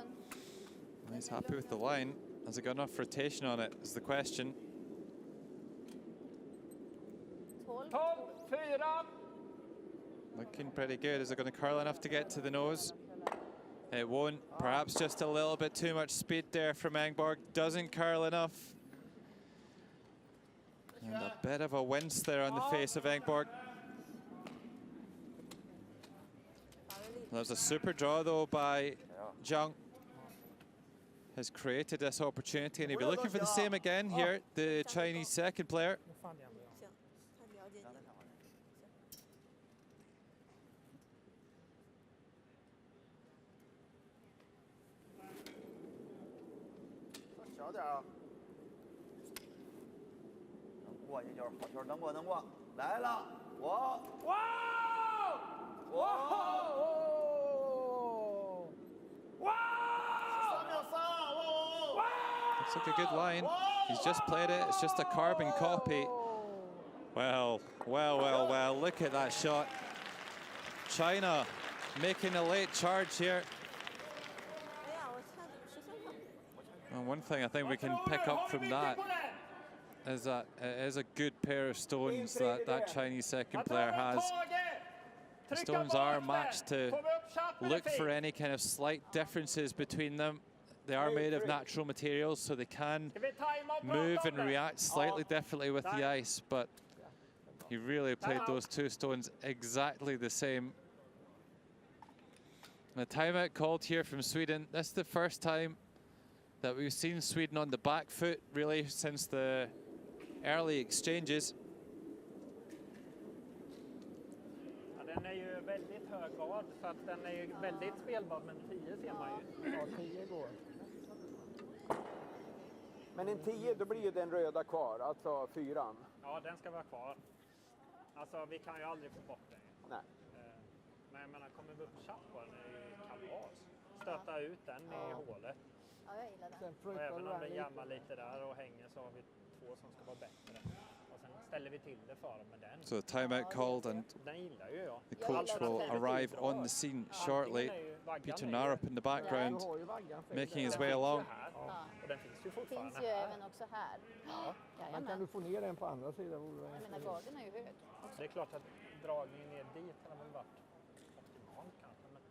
He's happy with the line. Has it got enough rotation on it is the question. 12-4. Looking pretty good. Is it going to curl enough to get to the nose? It won't. Perhaps just a little bit too much speed there from Engborg. Doesn't curl enough. And a bit of a wince there on the face of Engborg. That was a super draw though by Zhang. has created this opportunity, and he'll be looking for the same again here, the Chinese second player. 行，他了解你。小点啊！能过一球，好球，能过能过，来了，我，哇，哇，哇，3秒3，哇！ Looks like a good line. He's just played it. It's just a carbon copy. Well, well, well, well. Look at that shot. China making a late charge here. 哎呀，我差点13秒。 And one thing I think we can pick up from that is that it is a good pair of stones that that Chinese second player has. The stones are matched to look for any kind of slight differences between them. They are made of natural materials, so they can move and react slightly differently with the ice, but he really played those two stones exactly the same. And a timeout called here from Sweden. This is the first time that we've seen Sweden on the back foot, really, since the early exchanges. Den är ju väldigt hög grad, så att den är ju väldigt spelbar, men 10 ser man ju. Ja, 10 går. Men en 10, då blir ju den röda kvar, alltså 4. Ja, den ska vara kvar. Alltså, vi kan ju aldrig få bort den. Nej. Men jag menar, kommer vi upp chatt på den är ju kalas. Stöta ut den i hålet. Ja, jag gillar den. Sen Och flyttar även du om den den lite. jammar lite där och hänger så har vi 2 som ska vara bättre. Och sen ställer vi till det för dem med den. So timeout called, and Den gillar ju jag. the coach will arrive on the scene shortly. Peter Narup in the background, Du har ju vaggan för making his det. way along. Och den finns ju Finns fortfarande ju här. även också här. Men kan Jajamän. du få ner den på andra sidan? Jag menar, garden är ju hög. Det är klart att dragningen ner dit har väl varit optimalt kanske. Men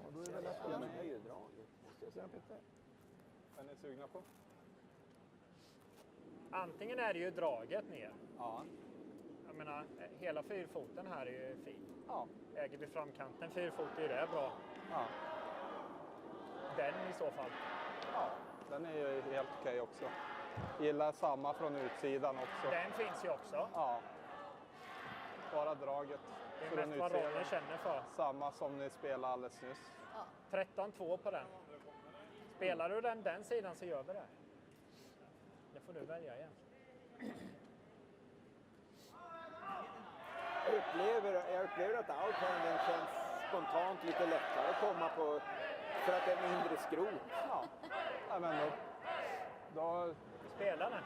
Ja, då är det väl att den är ju draget. Måste jag säga, Peter. Vad är ni sugna på? antingen är det ju draget ner. Ja. Jag menar, hela fyrfoten här är ju fin. Ja. Äger vi framkanten fyrfot är det bra. Ja. Den i så fall. Ja, den är ju helt okej också. Gillar samma från utsidan också. Den finns ju också. Ja. Bara draget Det är från mest vad Ronny utsidan. känner för. Samma som ni spelade alldeles nyss. 13-2 på den. Spelar du den sidan så gör vi det. Det får du välja igen. Jag upplever att outhanding känns spontant lite lättare att komma på för att det är mindre skrot. Ja, ja men då Spela den.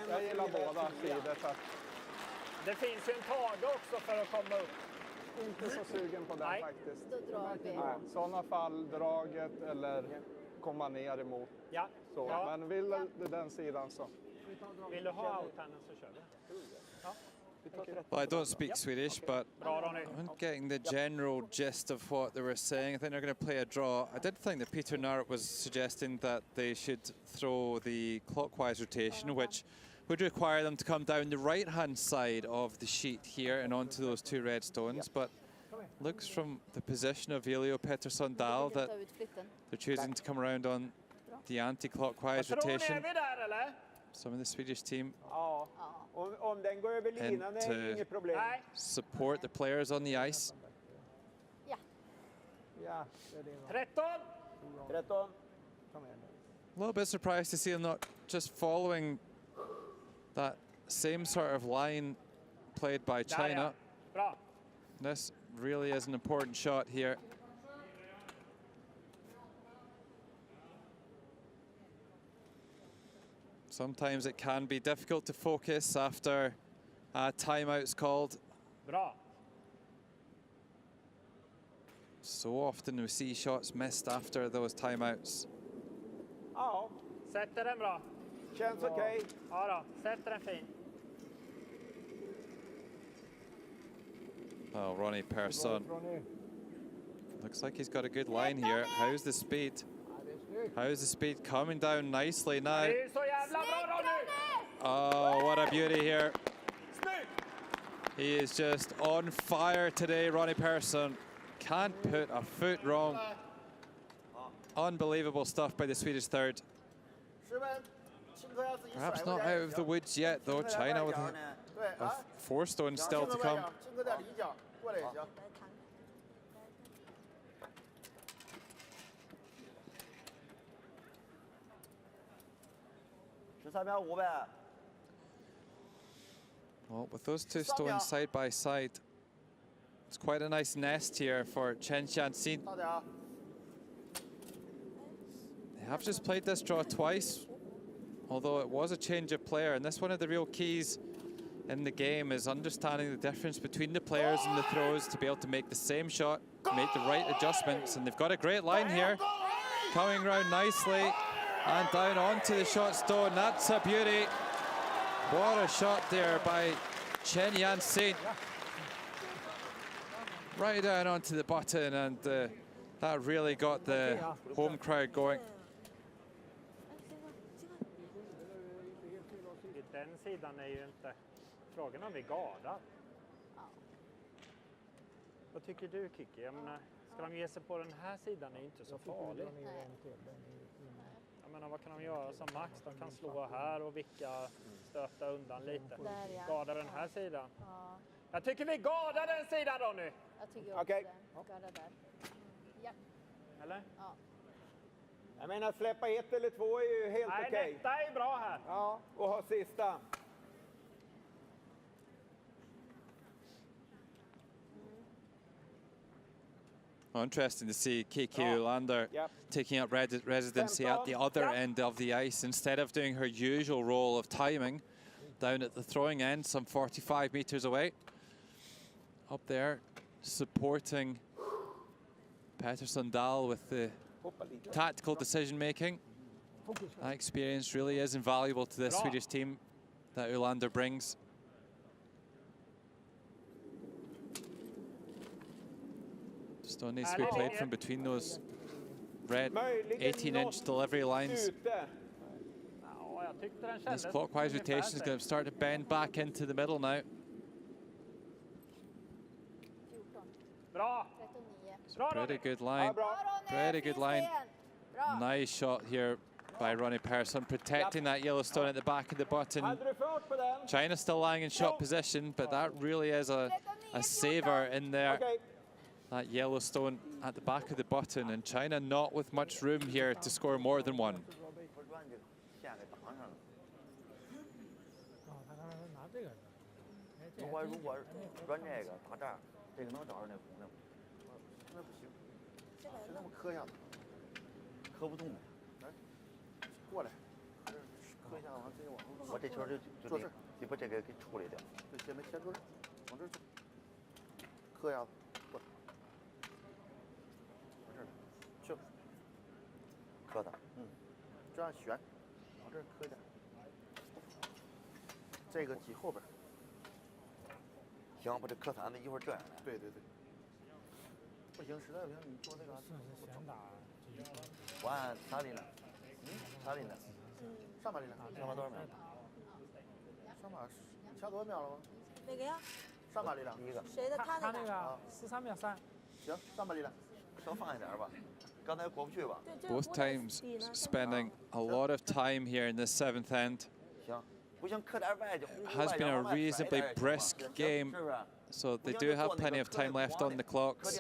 jag gillar båda sidor. Så att Det finns ju en tage också för att komma upp. inte så sugen på den Nej. faktiskt. Då drar vi. Nej, i sådana fall draget eller komma ner emot. Ja. Så. Ja. Men vill du den sidan så. Vill du ha outhanden så kör vi. Well, I don't speak Swedish, but Bra Ronny. I'm getting the general gist of what they were saying. I think they're going to play a draw. I did think that Peter Narup was suggesting that they should throw the clockwise rotation, which would require them to come down the right-hand side of the sheet here and onto those two red stones. But looks from the position of Elio Pettersson Dahl that Ta ut flytten. they're choosing to come around on the anti-clockwise Tror ni är rotation. vi där eller? Some of the Swedish team Ja, om den går över linan är det inget problem. Nej. support the players on the ice. Ja. Ja, det är det. 13. 13. Kom igen nu. A little bit surprised to see them not just following that same sort of line played by Där, ja. China. Bra. This really is an important shot here. Sometimes it can be difficult to focus after timeouts called. Bra. So often we see shots missed after those timeouts. Ja, Sätter den bra. känns okej. Ja då, sätter den fin. Oh, Ronnie Persson. Ronny. Looks like he's got a good line here. How's the speed? Ja, det är snyggt. How's the speed coming down nicely Det now? är ju så jävla bra Ronny! Oh, what a beauty here. Snyggt! He is just on fire today, Ronnie Persson. Can't put a foot wrong. Unbelievable stuff by the Swedish third. 10分，青稞要自己甩 Perhaps 回 not 家 out 也 of the 行。 woods yet, though. 青稞在 China 外 with 角呢，对啊， 4 stones 青 still 稞 to 外 come. 角，青稞在里角，过来也行。13秒5呗。 Well, with those 2 stones side by side, it's quite a nice nest here for Chen Xianxin. 到点啊。 They have just played this draw twice, although it was a change of player, and that's one of the real keys in the game, is understanding the difference between the players and the throws to be able to make the same shot, make the right adjustments. And they've got a great line here, coming round nicely and down onto the shot stone. That's a beauty. What a shot there by Chen Yanxin. Right down onto the button, and that really got the home crowd going. Den sidan är ju inte... Frågan om vi gardar. Vad tycker du, Kiki? Jag menar, ska de ge sig på den här sidan är ju inte så farligt. Jag menar, vad kan de göra som max? De kan slå här och vicka, stöta undan lite. Garda den här sidan. Ja, Jag tycker vi gardar den sidan då nu! jag tycker också Okej. det. Garda där. Ja. Eller? Ja. Jag menar, släppa 1 eller 2 är ju helt Nej, okej. detta är bra här. Ja, och ha sista. Well, interesting to see Kiki Ulander Yep. taking up residency at the other end of the ice instead of doing her usual role of timing down at the throwing end, some 45 meters away. Up there, supporting Petter Sundal with the tactical decision making. That experience really is invaluable to this Swedish team that Ulander brings. Stone needs to be played from between those red 18-inch delivery lines. Ja, jag tyckte den This kändes clockwise ungefär rotation is så. going to start to bend back into the middle now. 14, Bra! 39. Bra, Pretty Ronny! good line. Bra, Ronny! Pretty good Finns line. det igen. Bra. Nice shot here by Ronnie Persson, protecting that yellow stone at the back of the button. Hade du fart på den? China still lying in shot position, but that really is a saver in there. Okej. That yellow stone at the back of the button, and China not with much room here to score more than one. 如果软这个打这儿，这个能找着那红的吗？那不行，现在我磕一下子，磕不动呗。来，过来，磕一下，完直接往后。我这球就得把这个给处理掉。对，先没先坐这儿，往这儿走，磕一下子，过来，往这儿来，去，磕它。这样旋，往这儿磕一点，这个挤后边。 行，把这磕铲子一会儿这样来。对对对，不行，实在不行你做那个。我按啥里呢？啥里呢？上把力了。上把多少秒？上把，你掐多少秒了吗？哪个呀？上把力量。第一个。谁的？他他那个。那个13秒3。行，上把力量。稍放一点吧，刚才过不去吧？ Both teams spending a lot of time here in this 7th end. 行。 Has been a reasonably brisk game, so they do have plenty of time left on the clocks.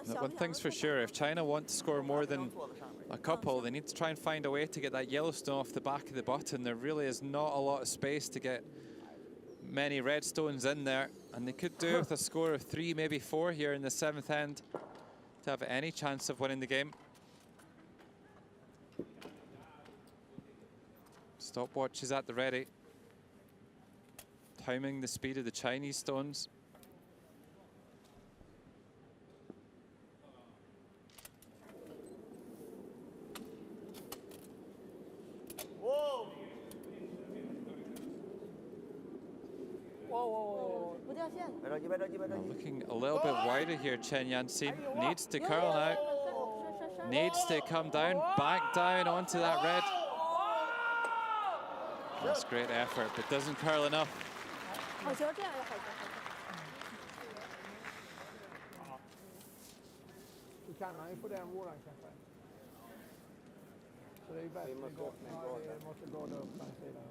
Now, one thing's for sure, if China want to score more than a couple, they need to try and find a way to get that yellow stone off the back of the button. There really is not a lot of space to get many red stones in there, and they could do with a score of 3, maybe 4 here in the 7th end to have any chance of winning the game. Stopwatch is at the ready, timing the speed of the Chinese stones. Looking a little bit wider here, Chen Yanxin needs to curl now. Needs to come down, back down onto that red. That's great effort, but doesn't curl enough. kan han ju på den våran kanske. Så det är ju bättre. Vi måste gårda upp den sidan.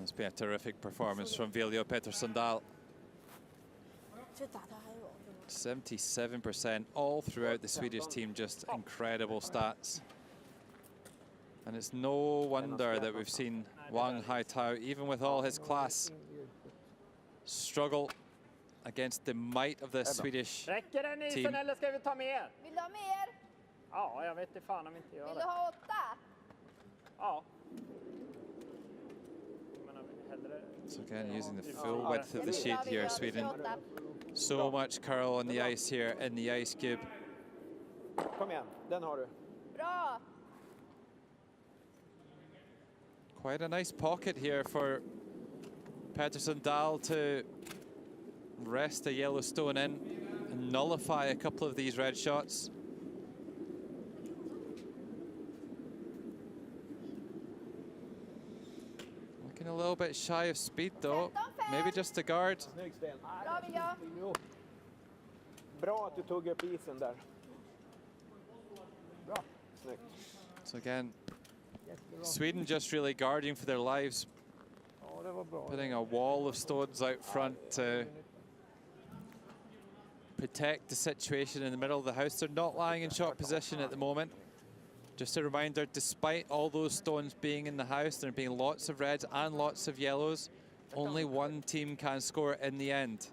It's been a terrific performance from Viljo Pettersson-Dahl. 77% all throughout the Swedish team, just incredible stats. And it's no wonder that we've seen Wang Haitao, even with all his class, struggle against the might of this Swedish Räcker den isen team. eller ska vi ta mer? Vill du ha mer? Ja, jag vet inte fan om vi inte gör Vill det. du ha 8? Ja. Jag menar, hellre... So again, using the full width of the sheet here, Sweden. So much curl on the ice here in the ice cube. Kom igen, den har du. Bra! Quite a nice pocket here for Pettersson-Dahl to rest a yellow stone in and nullify a couple of these red shots. Looking a little bit shy of speed though. Maybe just a guard. Snygg Sten. Bra Viljo! Bra att du tog upp isen där. Bra. Snyggt. So again, Sweden just really guarding for their lives, putting a wall of stones out front to protect the situation in the middle of the house. They're not lying in shot position at the moment. Just a reminder, despite all those stones being in the house, there being lots of reds and lots of yellows, only one team can score in the end.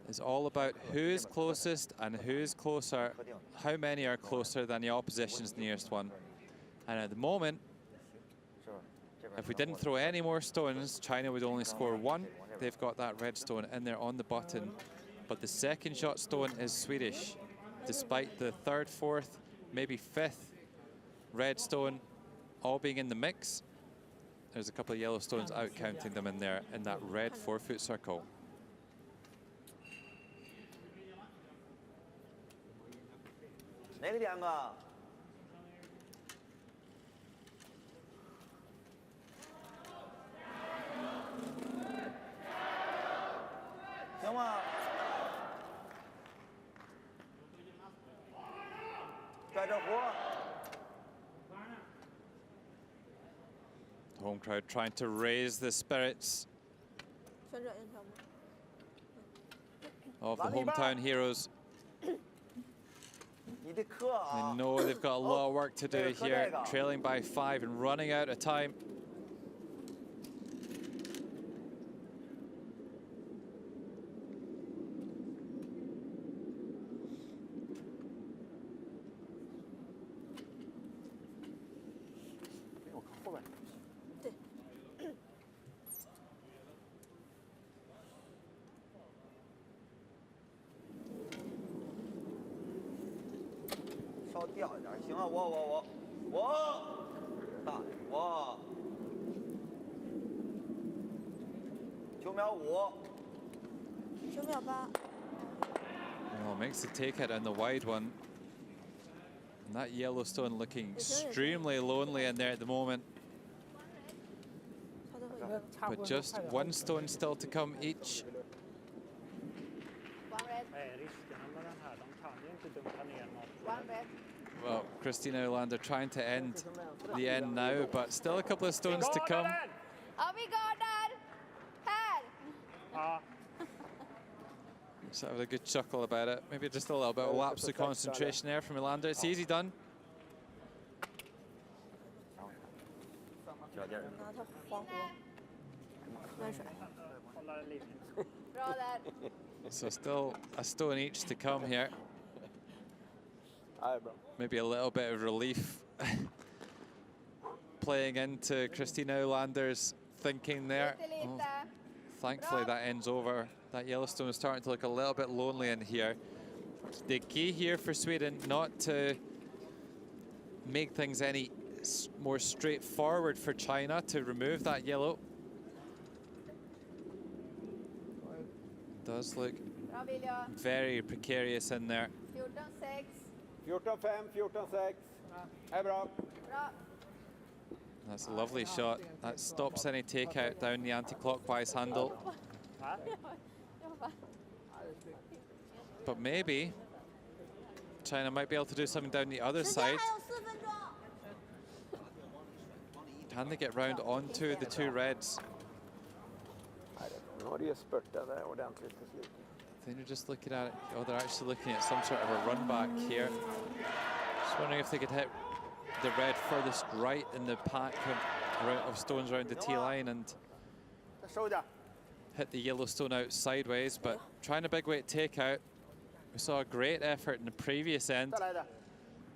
It's all about who is closest and who's closer, how many are closer than the opposition's nearest one. And at the moment, if we didn't throw any more stones, China would only score one. They've got that red stone in there on the button. But the second shot stone is Swedish, despite the third, fourth, maybe fifth red stone all being in the mix. There's a couple of yellow stones out counting them in there in that red 4-foot circle. Home crowd trying to raise the spirits of the hometown heroes. They know they've got a lot of work to do here, trailing by 5 and running out of time. Well, makes the take it on the wide one. And that Yellowstone looking extremely lonely in there at the moment. But just one stone still to come each. Well, Christina Olander trying to end the end now, but still a couple of stones to come. Just having a good chuckle about it. Maybe just a little bit of lapse of concentration there from Olander. It's easy done. So still a stone each to come here. Maybe a little bit of relief playing into Christina Olander's thinking there. Oh, thankfully that ends over. That Yellowstone is starting to look a little bit lonely in here. The key here for Sweden, not to make things any more straightforward for China to remove that yellow. Does look very precarious in there. 14-5, 14-6. Är bra. That's a lovely shot. That stops any takeout down the anti-clockwise handle. But maybe China might be able to do something down the other side. Can they get round onto the two reds? Norge spurtade ordentligt på slutet. I think they're just looking at it. Oh, they're actually looking at some sort of a run back here. Just wondering if they could hit the red furthest right in the pack of stones around the tee line and hit the yellow stone out sideways, but trying a big weight takeout. We saw a great effort in the previous end,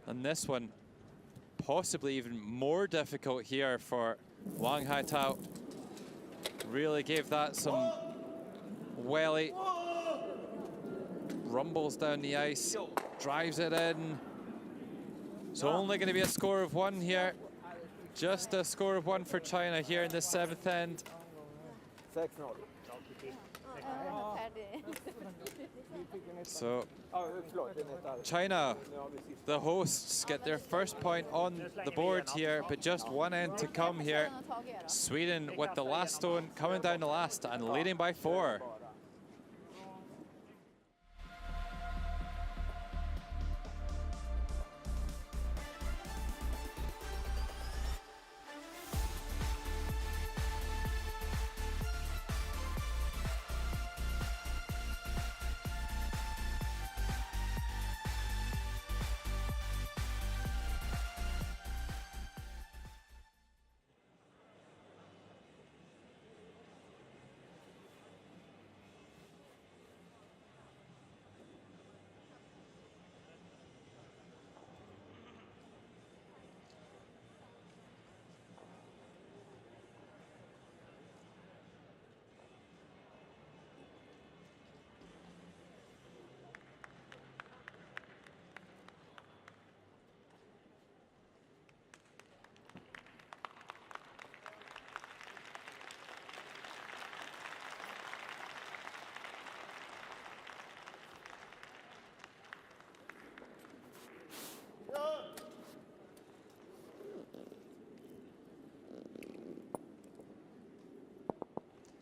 and this one possibly even more difficult here for Wang Haitao. Really gave that some welly. Rumbles down the ice, drives it in. So only going to be a score of 1 here. Just a score of 1 for China here in the 7th end. 6-0. So China, the hosts, get their first point on the board here, but just one end to come here. Sweden with the last stone coming down the last and leading by 4.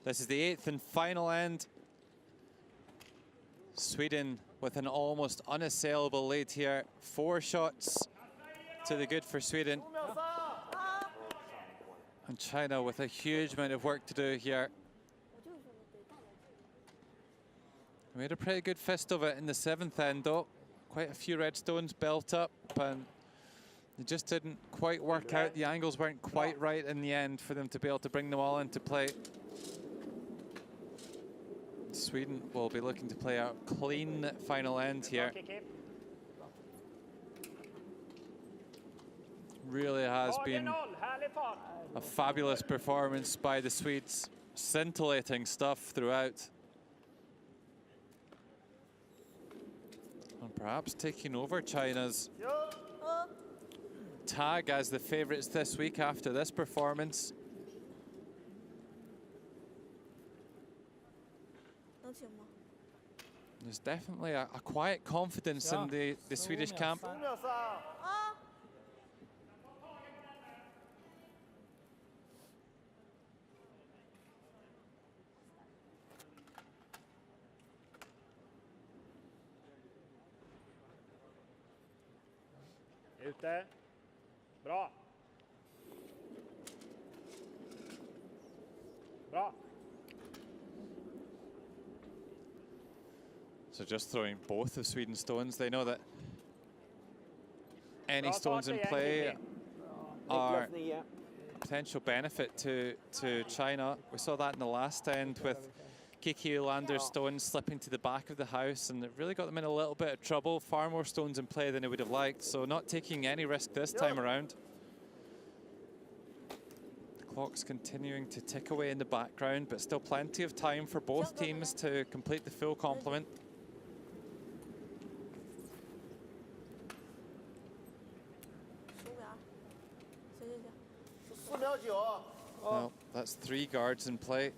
This is the 8th and final end. Sweden with an almost unassailable lead here. 4 shots to the good for Sweden. And China with a huge amount of work to do here. We had a pretty good fist of it in the 7th end though. Quite a few red stones built up, and it just didn't quite work out. The angles weren't quite right in the end for them to be able to bring them all into play. Sweden will be looking to play a clean final end here. Really has been a fabulous performance by the Swedes. Scintillating stuff throughout. And perhaps taking over China's tag as the favourites this week after this performance. There's definitely a quiet confidence in the Swedish camp. Ute. Bra. Bra. So just throwing both of Sweden's stones, they know that any stones in play are a potential benefit to China. We saw that in the last end with Kiki Ulander's stones slipping to the back of the house, and it really got them in a little bit of trouble. Far more stones in play than they would have liked, so not taking any risk this time around. The clock's continuing to tick away in the background, but still plenty of time for both teams to complete the full complement. Well, that's 3 guards in play.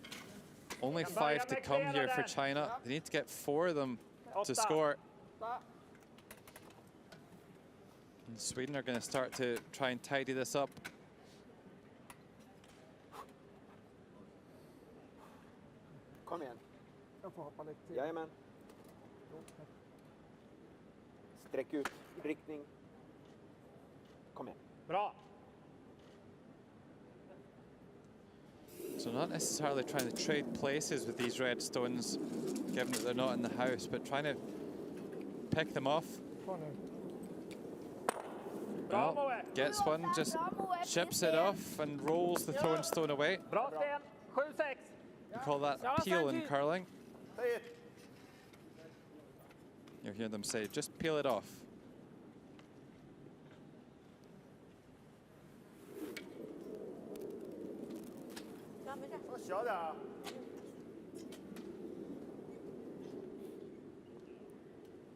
Only 5 to come here for China. They need to get 4 of them to score. And Sweden are going to start to try and tidy this up. Kom igen. Jajamän. Sträck ut, riktning. Kom igen. Bra. So not necessarily trying to trade places with these red stones, given that they're not in the house, but trying to pick them off. Kvar nu. Bra Well, Moe. gets one, just chips it off and rolls the thrown stone away. Bra Sten. 7-6. We call that peel in curling. Säg ett. You'll hear them say, just peel it off. Kör där.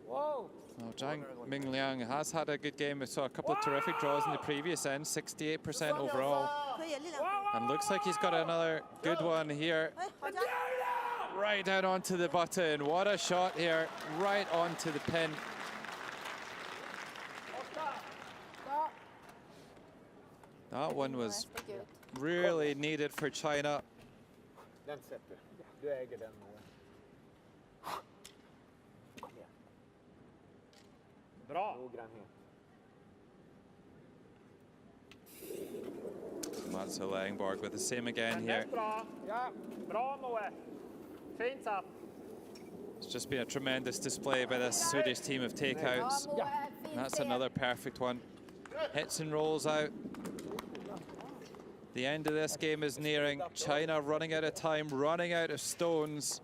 Wow! Well, Zhang Mingliang has had a good game. We saw a couple of terrific draws in the previous end, 68% overall. 可以，力量。 And looks like he's got another good one here. 哎，好家。 Right down onto the button. What a shot here, right onto the pin. That one was really needed for China. Den sätter du. Du äger den, Moe. Kom igen. Bra. Noggrannhet. Mats Langborg with the same again here. Bra. Ja, Bra Moe. Fint satt. It's just been a tremendous display by this Swedish team of takeouts. That's another perfect one. Hits and rolls out. The end of this game is nearing. China running out of time, running out of stones.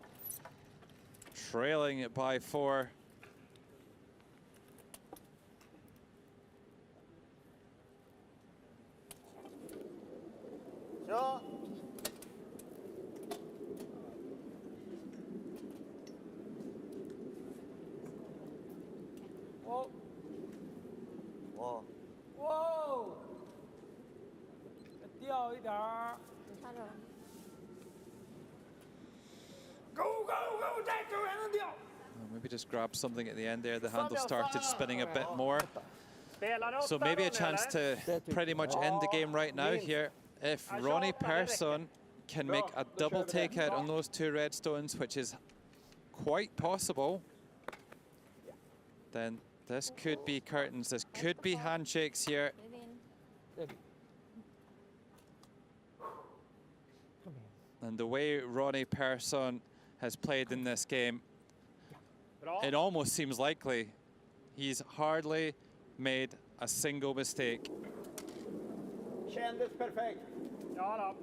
Trailing it by 4. Kör. wow! Wow. Wow! 掉一点儿。你看这。 Go go go！ 再走还能掉。 Maybe just grab something at the end there. The handle started spinning a bit more. Spelar du So åtta, maybe a Ronny, chance eller? to pretty much end the game right now here. If Ronnie Persson can make a double takeout on those 2 red stones, which is quite possible, then this could be curtains. This could be handshakes here. 林林。 And the way Ronnie Persson has played in this game, Bra. it almost seems likely. He's hardly made a single mistake. Kändes perfekt. Ja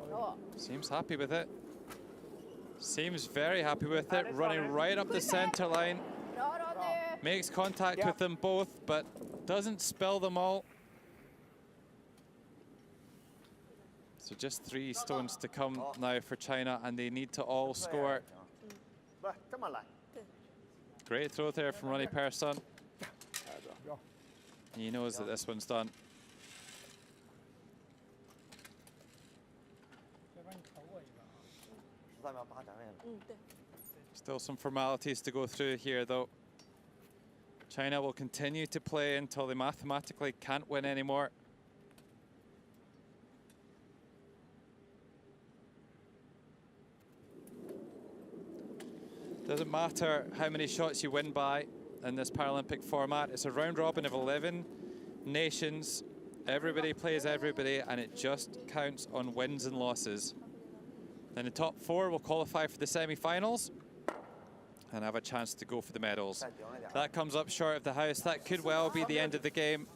då. Seems happy with it. Seems very happy with it. Running right up the center line. Bra Ronny. Makes contact with them both, but doesn't spill them all. So just 3 stones to come now for China, and they need to all score. Come on, lad. Great throw there from Ronnie Persson. He knows that this one's done. Still some formalities to go through here, though. China will continue to play until they mathematically can't win anymore. Doesn't matter how many shots you win by in this Paralympic format. It's a round robin of 11 nations. Everybody plays everybody, and it just counts on wins and losses. Then the top 4 will qualify for the semi-finals and have a chance to go for the medals. That comes up short of the house. That could well be the end of the game.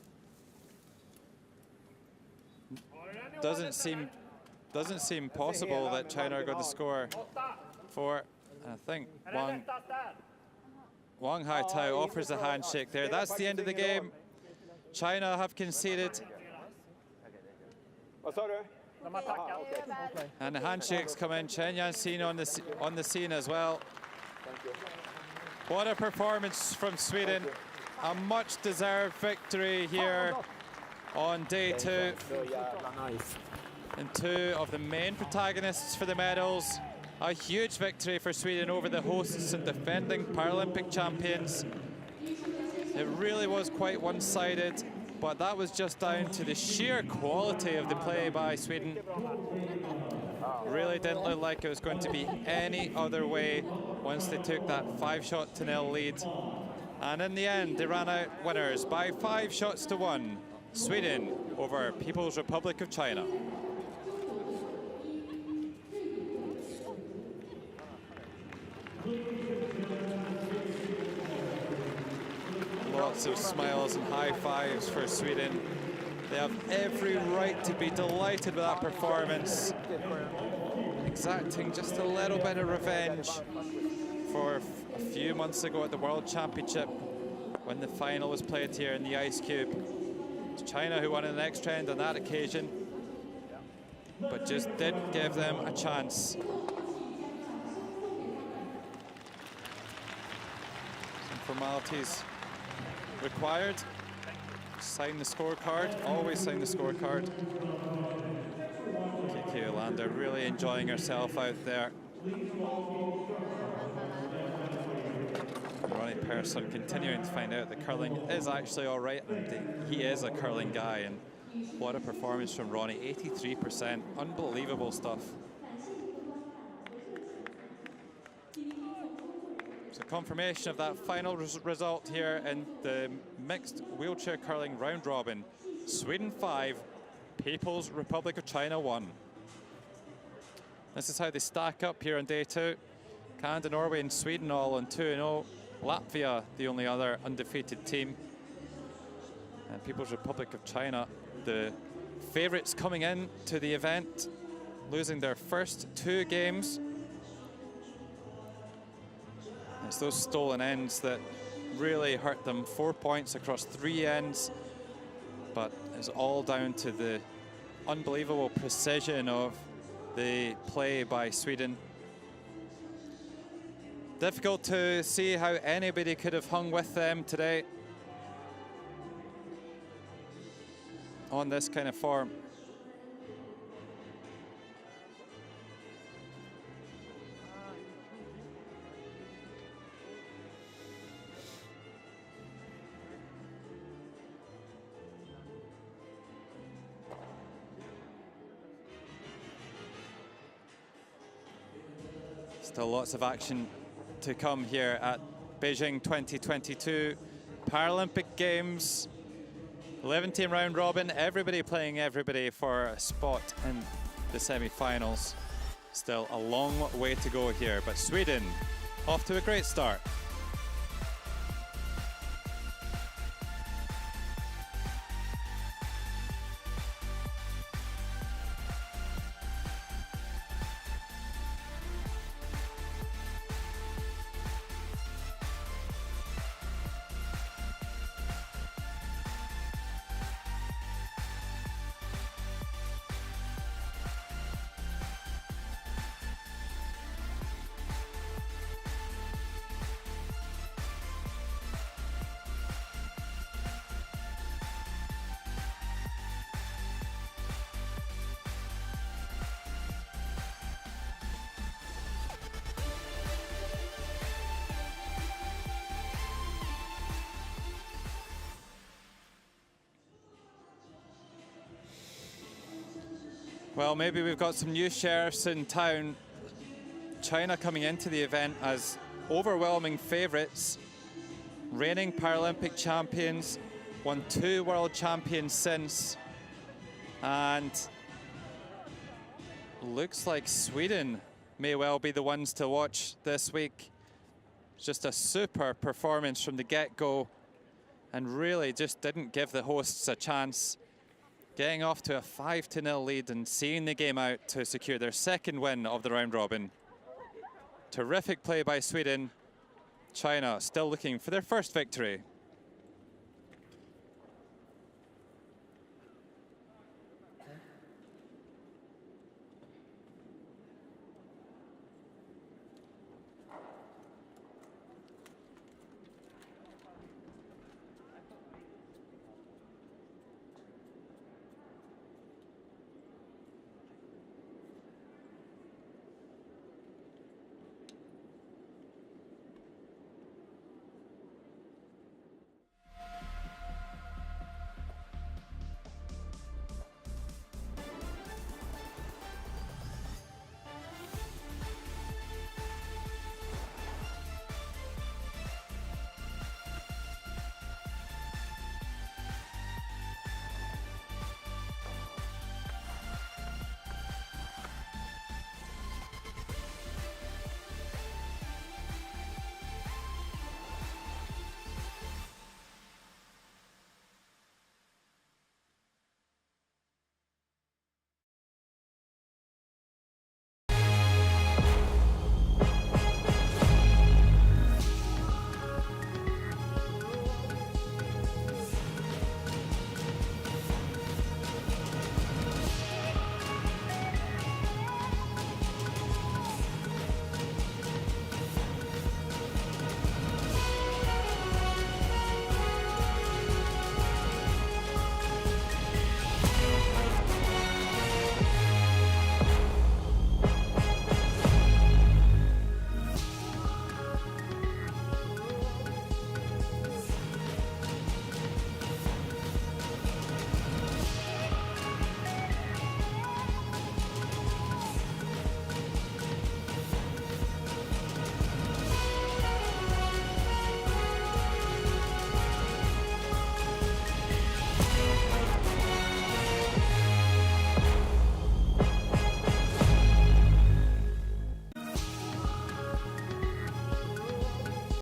Doesn't seem possible that China are going to score 4. I think Wang Haitao offers a handshake there. That's the end of the game. China have conceded. Vad sa du? De har tackat. And the handshakes come in. Chen Yanxin on the scene as well. What a performance from Sweden. A much deserved victory here on day 2. And 2 of the main protagonists for the medals. A huge victory for Sweden over the hosts and defending Paralympic champions. It really was quite one-sided, but that was just down to the sheer quality of the play by Sweden. Really didn't look like it was going to be any other way once they took that 5-shot to 0 lead. And in the end, they ran out winners by 5 shots to 1. Sweden over People's Republic of China. Lots of smiles and high fives for Sweden. They have every right to be delighted with that performance. Exacting just a little bit of revenge for a few months ago at the World Championship when the final was played here in the Ice Cube. It's China who won in the next round on that occasion, but just didn't give them a chance. Some formalities required. Sign the scorecard, always sign the scorecard. Kiki Yolanda really enjoying herself out there. Ronnie Persson continuing to find out that curling is actually all right, and he is a curling guy, and what a performance from Ronnie, 83%, unbelievable stuff. So confirmation of that final result here in the mixed wheelchair curling round robin. Sweden 5, People's Republic of China 1. This is how they stack up here on day 2. Canada, Norway and Sweden all on 2-0. Latvia, the only other undefeated team. And People's Republic of China, the favourites coming in to the event, losing their first 2 games. It's those stolen ends that really hurt them. 4 points across 3 ends, but it's all down to the unbelievable precision of the play by Sweden. Difficult to see how anybody could have hung with them today on this kind of form. Still lots of action to come here at Beijing 2022 Paralympic Games. 11-team round robin, everybody playing everybody for a spot in the semi-finals. Still a long way to go here, but Sweden off to a great start. Well, maybe we've got some new sheriffs in town. China coming into the event as overwhelming favourites. Reigning Paralympic champions, won 2 world champions since. And looks like Sweden may well be the ones to watch this week. Just a super performance from the get-go and really just didn't give the hosts a chance. Getting off to a 5-0 lead and seeing the game out to secure their 2nd win of the round robin. Terrific play by Sweden. China still looking for their first victory.